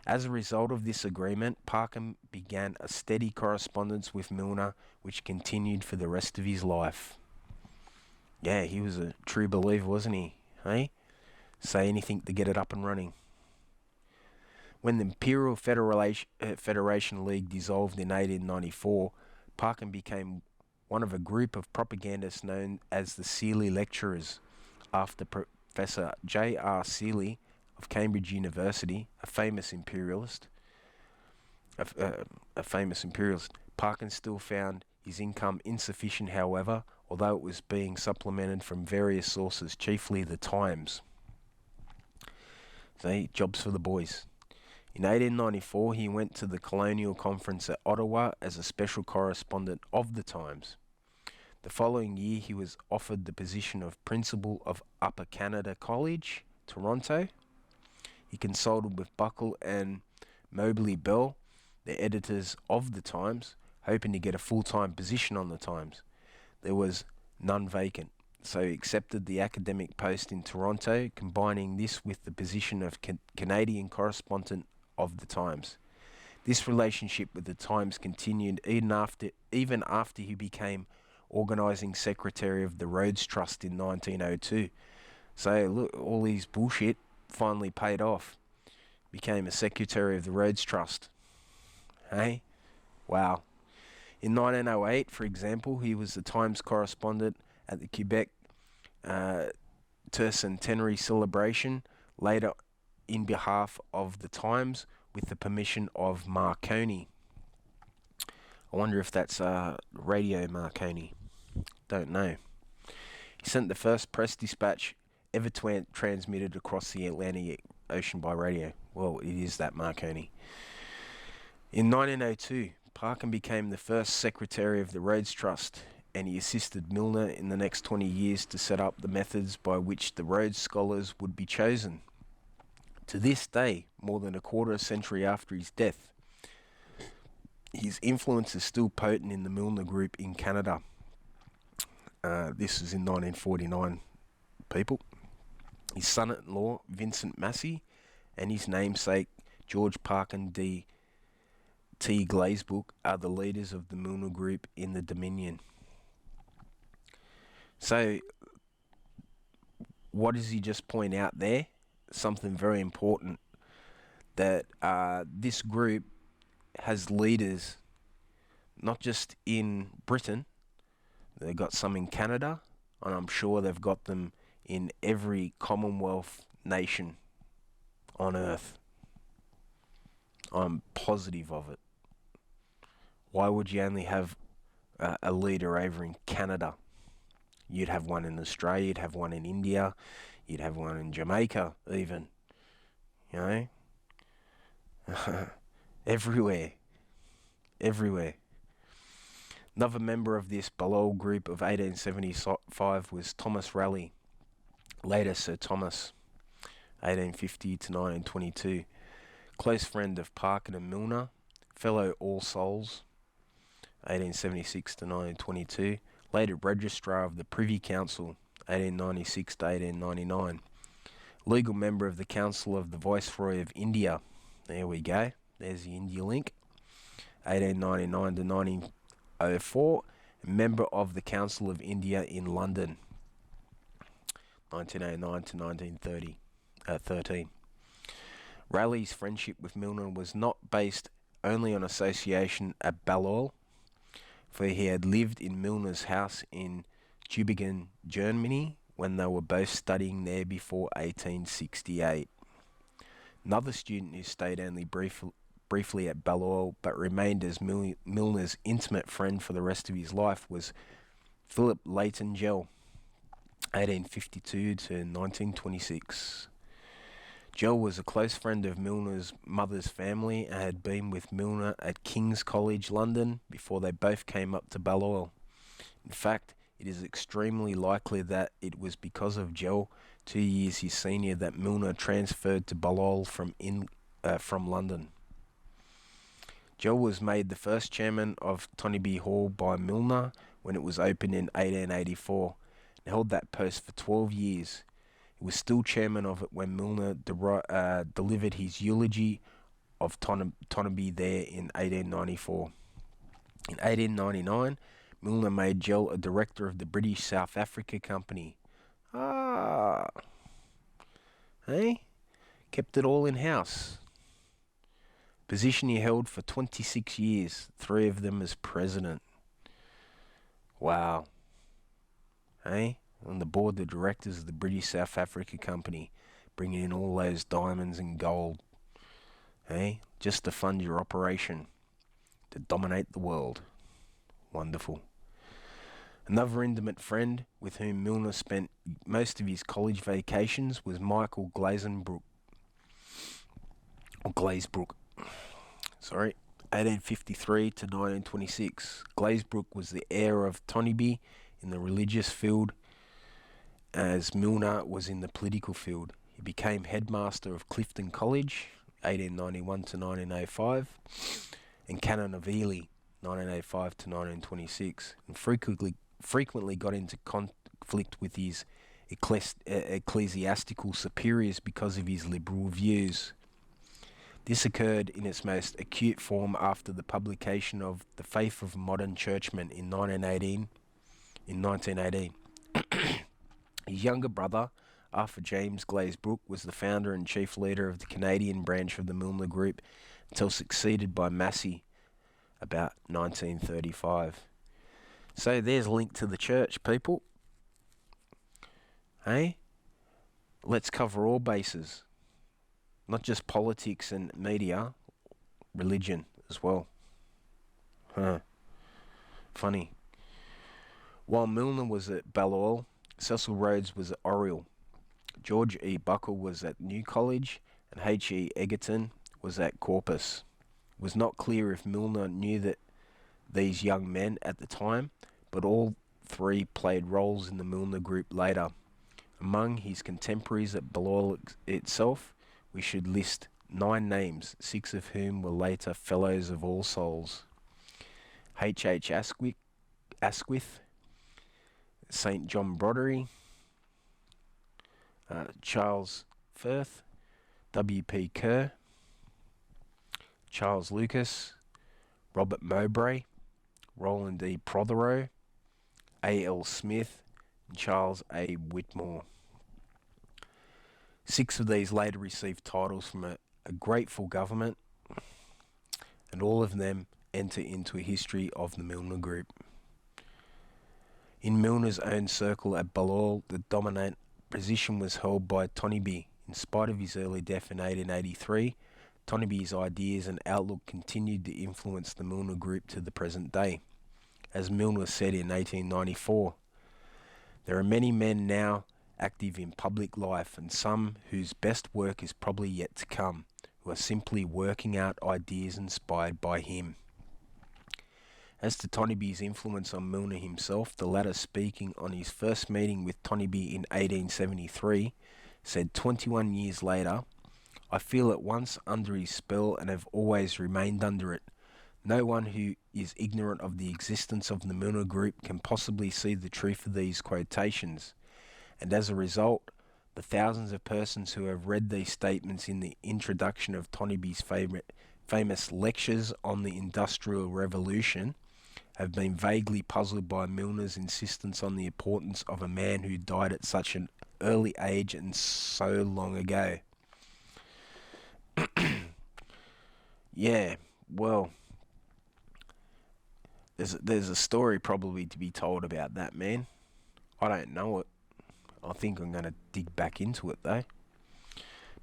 As a result of this agreement, Parkin began a steady correspondence with Milner, which continued for the rest of his life. Yeah, he was a true believer, wasn't he? Hey? Say anything to get it up and running. When the Imperial Federation League dissolved in 1894, Parkin became one of a group of propagandists known as the Seeley Lecturers, after Professor J. R. Seeley of Cambridge University, a famous imperialist. Parkin still found his income insufficient, however, although it was being supplemented from various sources, chiefly the Times. So, jobs for the boys. In 1894, he went to the Colonial Conference at Ottawa as a special correspondent of the Times. The following year, he was offered the position of Principal of Upper Canada College, Toronto. He consulted with Buckle and Mobley Bell, the editors of the Times, hoping to get a full-time position on the Times. There was none vacant, so he accepted the academic post in Toronto, combining this with the position of Canadian correspondent of the Times. This relationship with the Times continued even after he became organising secretary of the Rhodes Trust in 1902. So look, all his bullshit finally paid off. Became a secretary of the Rhodes Trust. Hey? Wow. In 1908, for example, he was the Times correspondent at the Quebec Tercentenary celebration, later in behalf of the Times with the permission of Marconi. I wonder if that's Radio Marconi. Don't know. He sent the first press dispatch ever transmitted across the Atlantic Ocean by radio. Well, it is that Marconi. In 1902, Parkin became the first secretary of the Rhodes Trust. and he assisted Milner in the next 20 years to set up the methods by which the Rhodes Scholars would be chosen. To this day, more than a quarter century after his death, his influence is still potent in the Milner Group in Canada. This was in 1949, people. His son-in-law, Vincent Massey, and his namesake, George Parkin D. T. Glazebrook, are the leaders of the Milner Group in the Dominion. So, what does he just point out there? Something very important, that this group has leaders not just in Britain, they've got some in Canada, and I'm sure they've got them in every Commonwealth nation on earth. I'm positive of it. Why would you only have a leader over in Canada? You'd have one in Australia, you'd have one in India, you'd have one in Jamaica even. You know? Everywhere. Another member of this Balliol group of 1875 was Thomas Raleigh, later Sir Thomas, 1850 to 1922. Close friend of Parkin and Milner, fellow All Souls, 1876 to 1922. Later Registrar of the Privy Council, 1896 to 1899. Legal member of the Council of the Viceroy of India. There we go. There's the India link. 1899 to 1904. Member of the Council of India in London. 1909 to 1913. Raleigh's friendship with Milner was not based only on association at Balliol, for he had lived in Milner's house in Tübingen, Germany, when they were both studying there before 1868. Another student who stayed only briefly at Balliol but remained as Milner's intimate friend for the rest of his life was Philip Leighton Gell, 1852 to 1926. Gell was a close friend of Milner's mother's family and had been with Milner at King's College, London, before they both came up to Balliol. In fact, it is extremely likely that it was because of Gell, 2 years his senior, that Milner transferred to Balliol from London. Gell was made the first chairman of Tombi Hall by Milner when it was opened in 1884, and held that post for 12 years. He was still chairman of it when Milner delivered his eulogy of Tombi there in 1894. In 1899, Milner made Gell a director of the British South Africa Company. Hey? Kept it all in-house. Position he held for 26 years, 3 of them as president. Wow. Hey? On the board of directors of the British South Africa Company, bringing in all those diamonds and gold. Hey? Just to fund your operation, to dominate the world. Wonderful. Another intimate friend with whom Milner spent most of his college vacations was Michael Glazebrook. 1853 to 1926. Glazebrook was the heir of Tombi in the religious field, as Milner was in the political field. He became headmaster of Clifton College, 1891 to 1905, and Canon of Ely, 1905 to 1926, and frequently got into conflict with his ecclesiastical superiors because of his liberal views. This occurred in its most acute form after the publication of The Faith of Modern Churchmen in 1918. His younger brother, Arthur James Glazebrook, was the founder and chief leader of the Canadian branch of the Milner Group until succeeded by Massey about 1935. So there's a link to the church, people. Hey? Let's cover all bases. Not just politics and media, religion as well. Funny. While Milner was at Balliol, Cecil Rhodes was at Oriel. George E. Buckle was at New College, and H. E. Egerton was at Corpus. It was not clear if Milner knew that these young men at the time, but all three played roles in the Milner Group later. Among his contemporaries at Balliol itself, we should list 9 names, 6 of whom were later Fellows of All Souls. H. Asquith, St. John Broddery, Charles Firth, W.P. Kerr, Charles Lucas, Robert Mowbray, Roland E. Prothero, A.L. Smith, and Charles A. Whitmore. 6 of these later received titles from a grateful government, and all of them enter into a history of the Milner Group. In Milner's own circle at Balliol, the dominant position was held by Tombi. In spite of his early death in 1883, Tombi's ideas and outlook continued to influence the Milner Group to the present day. As Milner said in 1894, "There are many men now active in public life, and some whose best work is probably yet to come, who are simply working out ideas inspired by him." As to Tombi's influence on Milner himself, the latter, speaking on his first meeting with Tombi in 1873, said 21 years later, "I feel at once under his spell and have always remained under it. No one who is ignorant of the existence of the Milner Group can possibly see the truth of these quotations, and as a result, the thousands of persons who have read these statements in the introduction of Tombi's famous lectures on the Industrial Revolution have been vaguely puzzled by Milner's insistence on the importance of a man who died at such an early age and so long ago." Yeah, well, there's a story probably to be told about that man. I don't know it. I think I'm going to dig back into it though.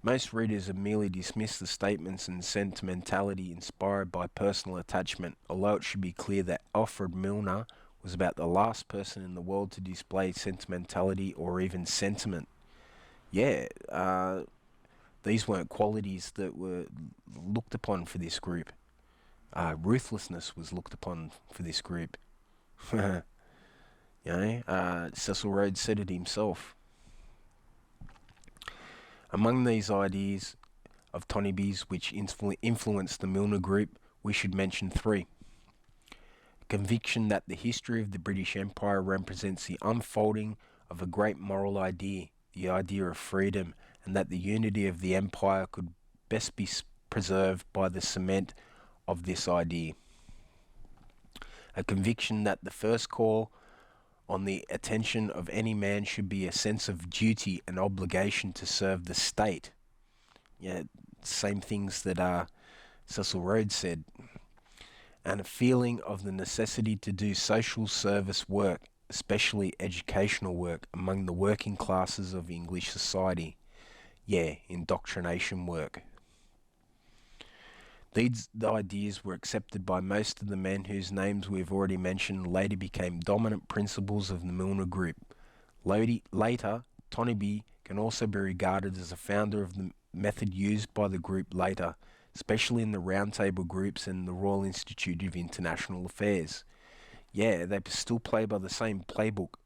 Most readers have merely dismissed the statements and sentimentality inspired by personal attachment, although it should be clear that Alfred Milner was about the last person in the world to display sentimentality or even sentiment. Yeah, these weren't qualities that were looked upon for this group. Ruthlessness was looked upon for this group. Cecil Rhodes said it himself. Among these ideas of Tombi's which influenced the Milner Group, we should mention 3. Conviction that the history of the British Empire represents the unfolding of a great moral idea, the idea of freedom, and that the unity of the empire could best be preserved by the cement of this idea. A conviction that the first call on the attention of any man should be a sense of duty and obligation to serve the state. Yeah, same things that Cecil Rhodes said. And a feeling of the necessity to do social service work, especially educational work, among the working classes of English society. Yeah, indoctrination work. These ideas were accepted by most of the men whose names we've already mentioned later became dominant principles of the Milner Group. Later, Tombi can also be regarded as a founder of the method used by the group later, especially in the Round Table groups and the Royal Institute of International Affairs. Yeah, they still play by the same playbook.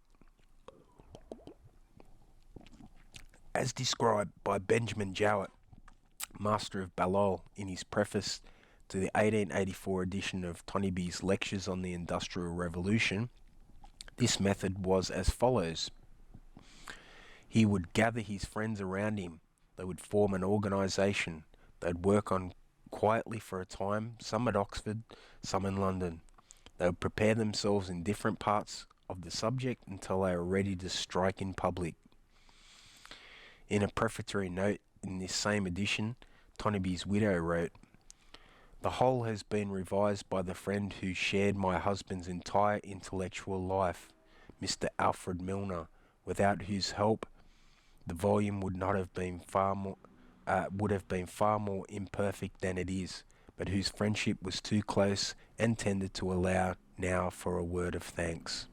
As described by Benjamin Jowett, Master of Balliol, in his preface to the 1884 edition of Tombi's Lectures on the Industrial Revolution, this method was as follows. He would gather his friends around him. They would form an organisation. They'd work on quietly for a time, some at Oxford, some in London. They would prepare themselves in different parts of the subject until they were ready to strike in public. In a prefatory note in this same edition, Tombi's widow wrote, "The whole has been revised by the friend who shared my husband's entire intellectual life, Mr. Alfred Milner, without whose help the volume would have been far more imperfect than it is, but whose friendship was too close and tender to allow now for a word of thanks."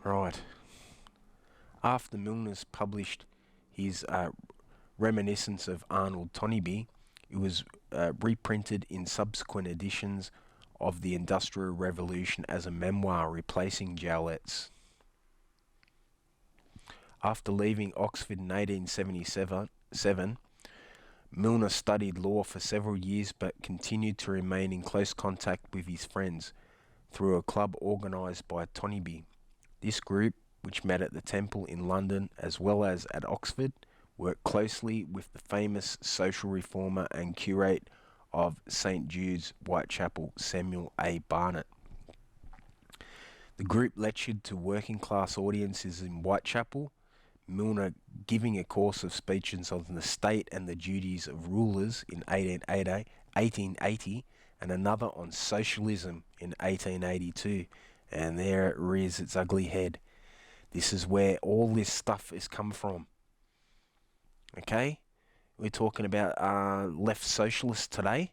Right. After Milner's published his Reminiscence of Arnold Tombi, it was reprinted in subsequent editions of the Industrial Revolution as a memoir, replacing Jowlett's. After leaving Oxford in 1877, Milner studied law for several years but continued to remain in close contact with his friends through a club organised by Tombi. This group, which met at the Temple in London as well as at Oxford, worked closely with the famous social reformer and curate of St Jude's, Whitechapel, Samuel A. Barnett. The group lectured to working-class audiences in Whitechapel, Milner giving a course of speeches on the state and the duties of rulers in 1880 and another on socialism in 1882. And there it rears its ugly head. This is where all this stuff has come from. Okay? We're talking about left socialists today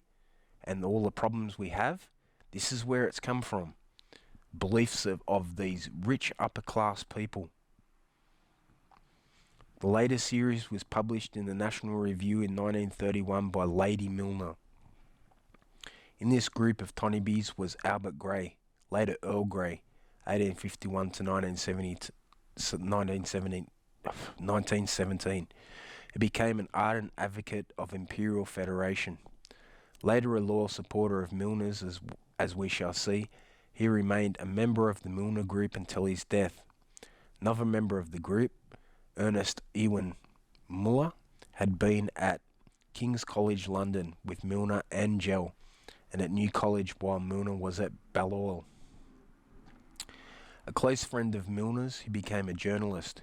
and all the problems we have. This is where it's come from. Beliefs of these rich upper class people. The latest series was published in the National Review in 1931 by Lady Milner. In this group of Tonbis was Albert Grey, later Earl Grey, 1851 to 1917. He became an ardent advocate of imperial federation. Later a loyal supporter of Milner's, as we shall see, he remained a member of the Milner group until his death. Another member of the group, Ernest Ewen Muller, had been at King's College London with Milner and Gell, and at New College while Milner was at Balliol. A close friend of Milner's, who became a journalist,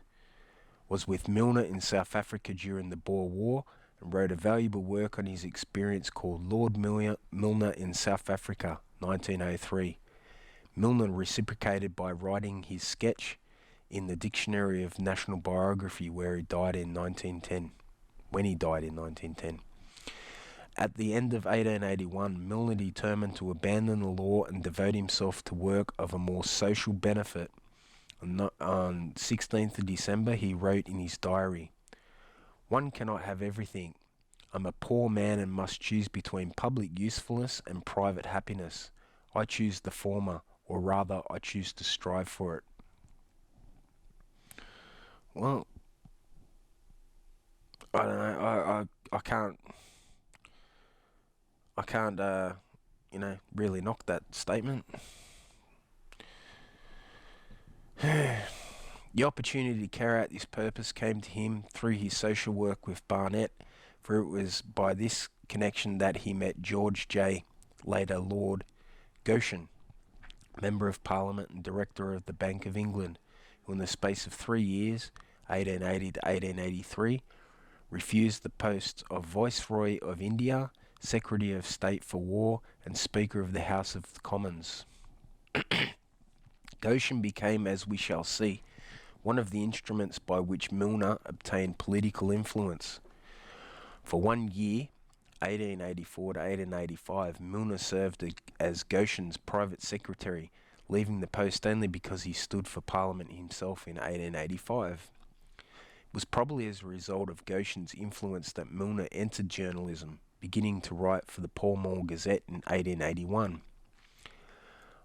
was with Milner in South Africa during the Boer War and wrote a valuable work on his experience called Lord Milner in South Africa, 1903. Milner reciprocated by writing his sketch in the Dictionary of National Biography when he died in 1910. At the end of 1881, Milner determined to abandon the law and devote himself to work of a more social benefit. On 16th of December, he wrote in his diary, "One cannot have everything. I'm a poor man and must choose between public usefulness and private happiness. I choose the former, or rather, I choose to strive for it." Well, I don't know. I can't, really knock that statement. The opportunity to carry out this purpose came to him through his social work with Barnett, for it was by this connection that he met George J., later Lord Goshen, Member of Parliament and Director of the Bank of England, who in the space of 3 years, 1880 to 1883, refused the posts of Viceroy of India, Secretary of State for War, and Speaker of the House of Commons. Goshen became, as we shall see, one of the instruments by which Milner obtained political influence. For 1 year, 1884 to 1885, Milner served as Goshen's private secretary, leaving the post only because he stood for Parliament himself in 1885. It was probably as a result of Goshen's influence that Milner entered journalism, beginning to write for the Pall Mall Gazette in 1881.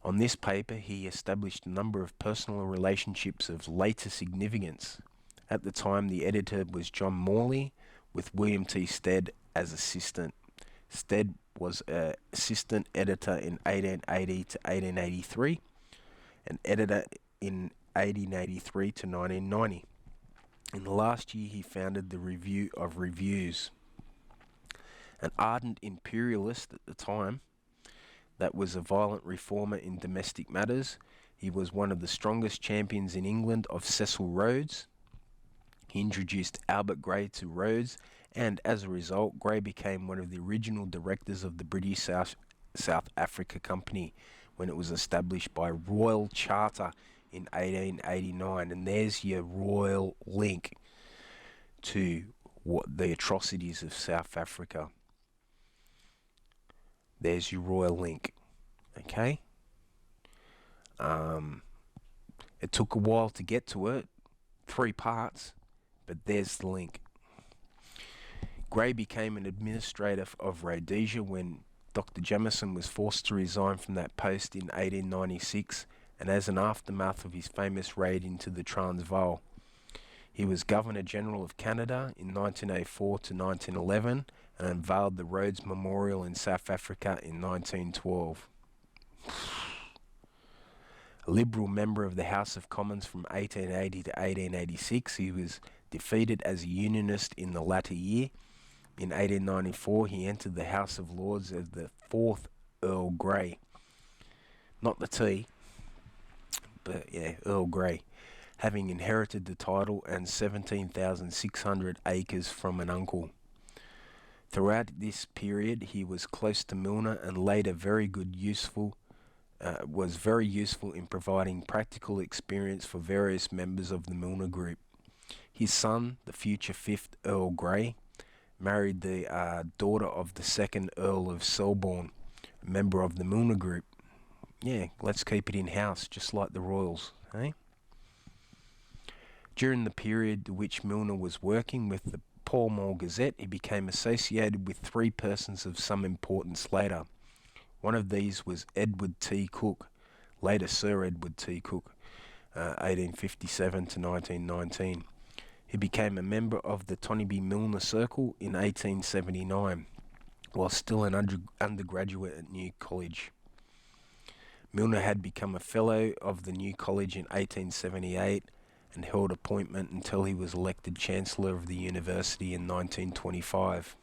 On this paper, he established a number of personal relationships of later significance. At the time, the editor was John Morley, with William T. Stead as assistant. Stead was an assistant editor in 1880 to 1883, and editor in 1883 to 1990. In the last year, he founded the Review of Reviews. An ardent imperialist at the time, that was a violent reformer in domestic matters. He was one of the strongest champions in England of Cecil Rhodes. He introduced Albert Grey to Rhodes, and as a result, Grey became one of the original directors of the British South Africa Company when it was established by Royal Charter in 1889. And there's your royal link to what the atrocities of South Africa. There's your royal link. Okay? It took a while to get to it, 3 parts, but there's the link. Grey became an administrator of Rhodesia when Dr. Jamieson was forced to resign from that post in 1896, and as an aftermath of his famous raid into the Transvaal. He was Governor-General of Canada in 1904 to 1911 and unveiled the Rhodes Memorial in South Africa in 1912. A Liberal member of the House of Commons from 1880 to 1886, he was defeated as a Unionist in the latter year. In 1894, he entered the House of Lords as the 4th Earl Grey. Not the tea, but yeah, Earl Grey, having inherited the title and 17,600 acres from an uncle. Throughout this period, he was close to Milner and later was very useful in providing practical experience for various members of the Milner Group. His son, the future 5th Earl Grey, married the daughter of the 2nd Earl of Selborne, a member of the Milner Group. Yeah, let's keep it in-house, just like the Royals, eh? During the period to which Milner was working with the Pall Mall Gazette, he became associated with 3 persons of some importance later. One of these was Edward T. Cook, later Sir Edward T. Cook, 1857 to 1919. He became a member of the Tombi Milner Circle in 1879, while still an undergraduate at New College. Milner had become a Fellow of the New College in 1878 and held appointment until he was elected Chancellor of the University in 1925.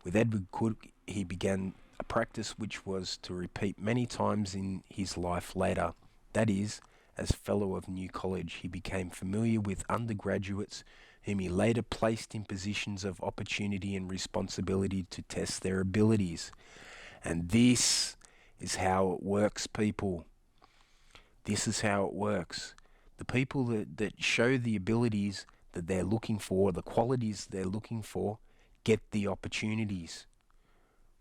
With Edward Cook, he began a practice which was to repeat many times in his life later. That is, as Fellow of New College, he became familiar with undergraduates whom he later placed in positions of opportunity and responsibility to test their abilities. And this is how it works, people. This is how it works. The people that show the abilities that they're looking for, the qualities they're looking for, get the opportunities,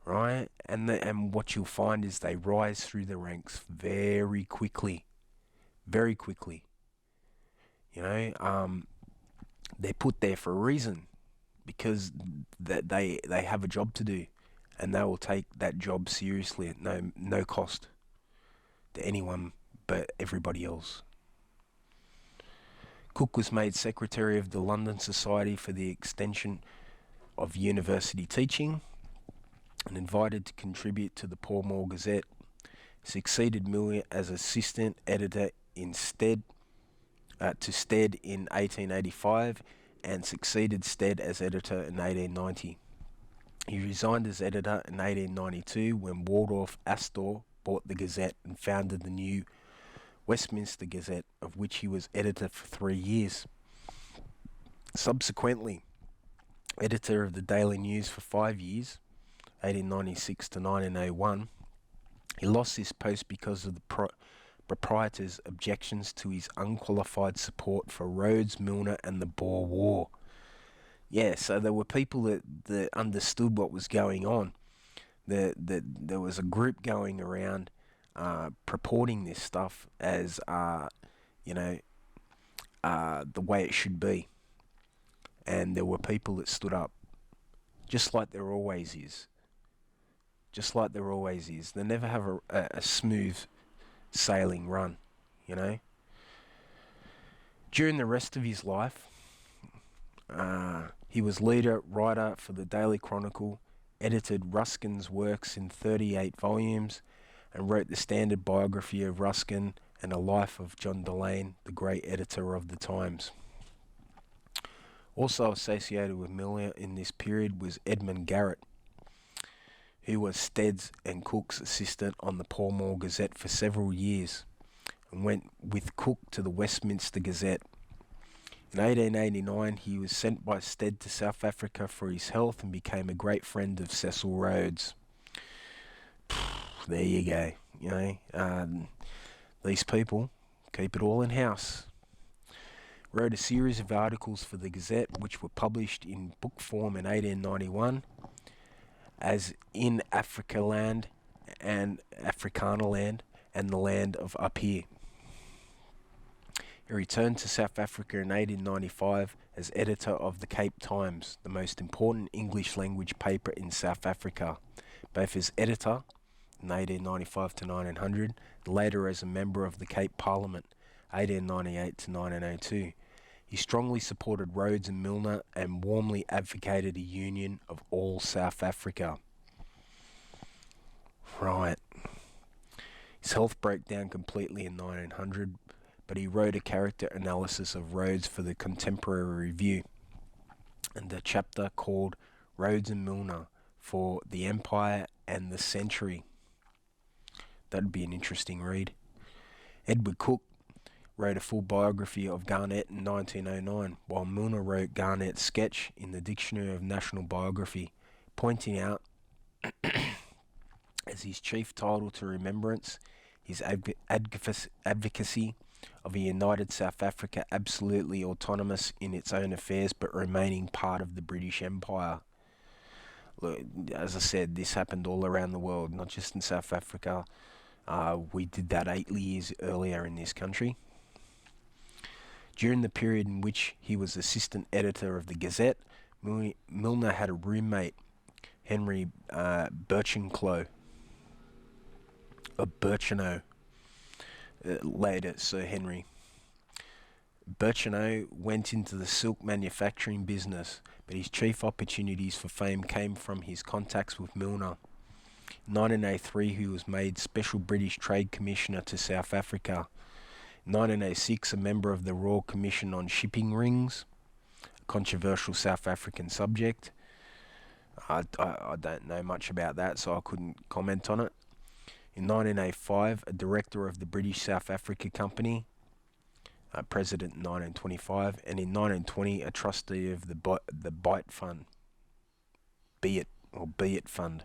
right? And what you'll find is they rise through the ranks very quickly. Very quickly. You know, they're put there for a reason, because that they have a job to do, and they will take that job seriously at no cost to anyone but everybody else. Cook was made Secretary of the London Society for the Extension of University Teaching and invited to contribute to the Pall Mall Gazette. Succeeded Milner as assistant editor to Stead in 1885 and succeeded Stead as editor in 1890. He resigned as editor in 1892 when Waldorf Astor bought the Gazette and founded the new Westminster Gazette, of which he was editor for 3 years. Subsequently, editor of the Daily News for 5 years, 1896 to 1901. He lost his post because of the proprietor's objections to his unqualified support for Rhodes, Milner and the Boer War. Yeah, so there were people that understood what was going on. There was a group going around purporting this stuff as, the way it should be. And there were people that stood up, just like there always is. Just like there always is. They never have a smooth sailing run, you know. During the rest of his life, he was leader writer for the Daily Chronicle, edited Ruskin's works in 38 volumes, and wrote the standard biography of Ruskin and a life of John Delane, the great editor of the Times. Also associated with Milner in this period was Edmund Garrett, who was Stead's and Cook's assistant on the Pall Mall Gazette for several years, and went with Cook to the Westminster Gazette. In 1889, he was sent by Stead to South Africa for his health and became a great friend of Cecil Rhodes. There you go. You know, these people keep it all in house. Wrote a series of articles for the Gazette, which were published in book form in 1891, as In Africa Land and Afrikaner Land and the Land of Up Here. He returned to South Africa in 1895 as editor of the Cape Times, the most important English language paper in South Africa, both as editor in 1895 to 1900, later as a member of the Cape Parliament, 1898 to 1902. He strongly supported Rhodes and Milner and warmly advocated a union of all South Africa. Right. His health broke down completely in 1900, but he wrote a character analysis of Rhodes for the Contemporary Review, and a chapter called Rhodes and Milner for the Empire and the Century. That'd be an interesting read. Edward Cook wrote a full biography of Garnett in 1909, while Milner wrote Garnett's sketch in the Dictionary of National Biography, pointing out as his chief title to remembrance his advocacy of a united South Africa, absolutely autonomous in its own affairs but remaining part of the British Empire. Look, as I said, this happened all around the world, not just in South Africa. We did that 8 years earlier in this country. During the period in which he was assistant editor of the Gazette, Milner had a roommate, Henry Birchenau, later Sir Henry. Birchenau went into the silk manufacturing business, but his chief opportunities for fame came from his contacts with Milner. In 1903, he was made Special British Trade Commissioner to South Africa. In 1906, a member of the Royal Commission on Shipping Rings, a controversial South African subject. I don't know much about that, so I couldn't comment on it. In 1905, a director of the British South Africa Company, president in 1925, and in 1920, a trustee of the Byte Fund, Be It Fund.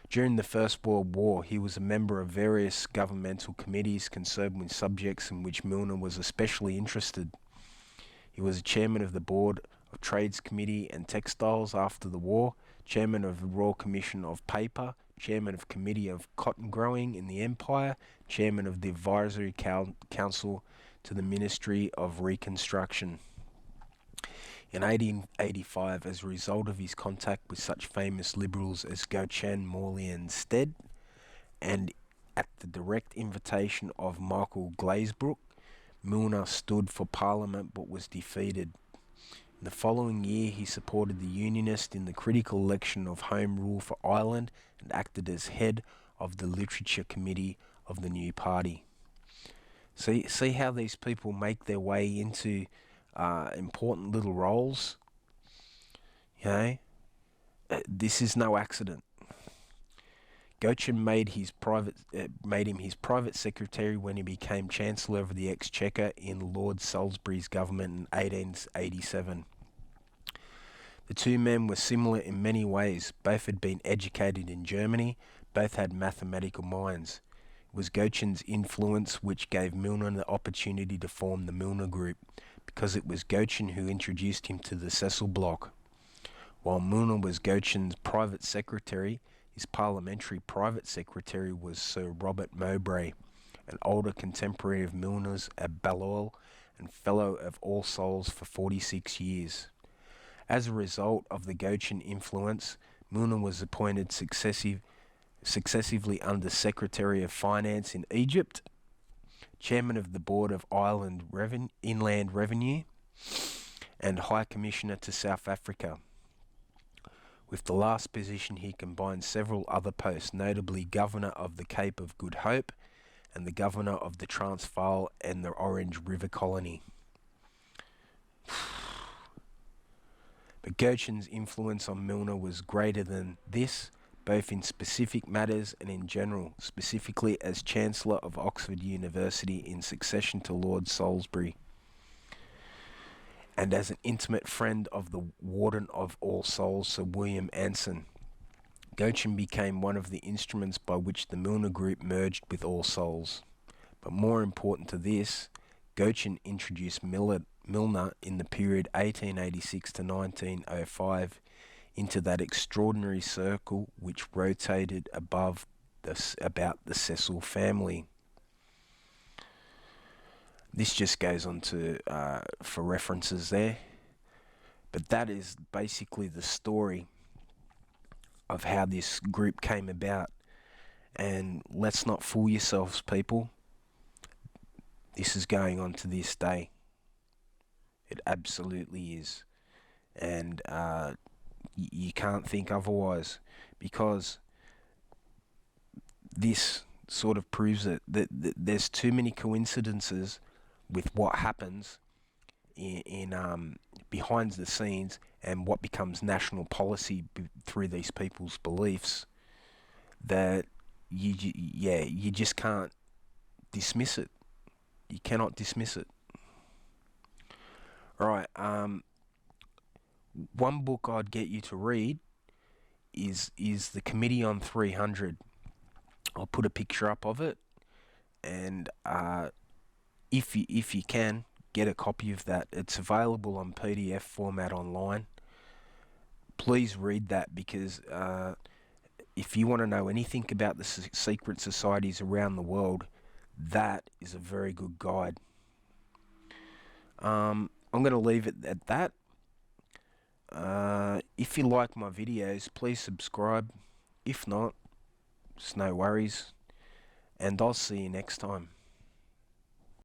During the First World War, he was a member of various governmental committees concerned with subjects in which Milner was especially interested. He was chairman of the Board of Trades Committee and Textiles after the war, chairman of the Royal Commission of Paper, chairman of Committee of Cotton Growing in the Empire, chairman of the Advisory Council to the Ministry of Reconstruction. In 1885, as a result of his contact with such famous liberals as Gochan, Morley and Stead, and at the direct invitation of Michael Glazebrook, Milner stood for Parliament but was defeated. In the following year, he supported the Unionists in the critical election of Home Rule for Ireland and acted as head of the Literature Committee of the new party. See how these people make their way into important little roles? You know, this is no accident. Gochan made him his private secretary when he became Chancellor of the Exchequer in Lord Salisbury's government in 1887. The two men were similar in many ways. Both had been educated in Germany. Both had mathematical minds. It was Gochan's influence which gave Milner the opportunity to form the Milner Group, because it was Gochan who introduced him to the Cecil Block. While Milner was Gochan's private secretary, his parliamentary private secretary was Sir Robert Mowbray, an older contemporary of Milner's at Balliol and Fellow of All Souls for 46 years. As a result of the Gochan influence, Milner was appointed successively Under Secretary of Finance in Egypt, Chairman of the Board of Inland Revenue, and High Commissioner to South Africa. With the last position, he combined several other posts, notably Governor of the Cape of Good Hope and the Governor of the Transvaal and the Orange River Colony. But Gochan's influence on Milner was greater than this, both in specific matters and in general, specifically as Chancellor of Oxford University in succession to Lord Salisbury, and as an intimate friend of the Warden of All Souls, Sir William Anson. Gochan became one of the instruments by which the Milner Group merged with All Souls. But more important to this, Gochan introduced Milner in the period 1886 to 1905 into that extraordinary circle which rotated about the Cecil family. This just goes on to for references there, but that is basically the story of how this group came about. And let's not fool yourselves, people. This is going on to this day. It absolutely is. And you can't think otherwise, because this sort of proves it, that there's too many coincidences with what happens in behind the scenes and what becomes national policy through these people's beliefs, that you just can't dismiss it. You cannot dismiss it. Alright, one book I'd get you to read is the Committee on 300. I'll put a picture up of it, and if you can, get a copy of that. It's available on PDF format online. Please read that, because if you want to know anything about the secret societies around the world, that is a very good guide. I'm going to leave it at that. If you like my videos, please subscribe. If not, it's no worries. And I'll see you next time.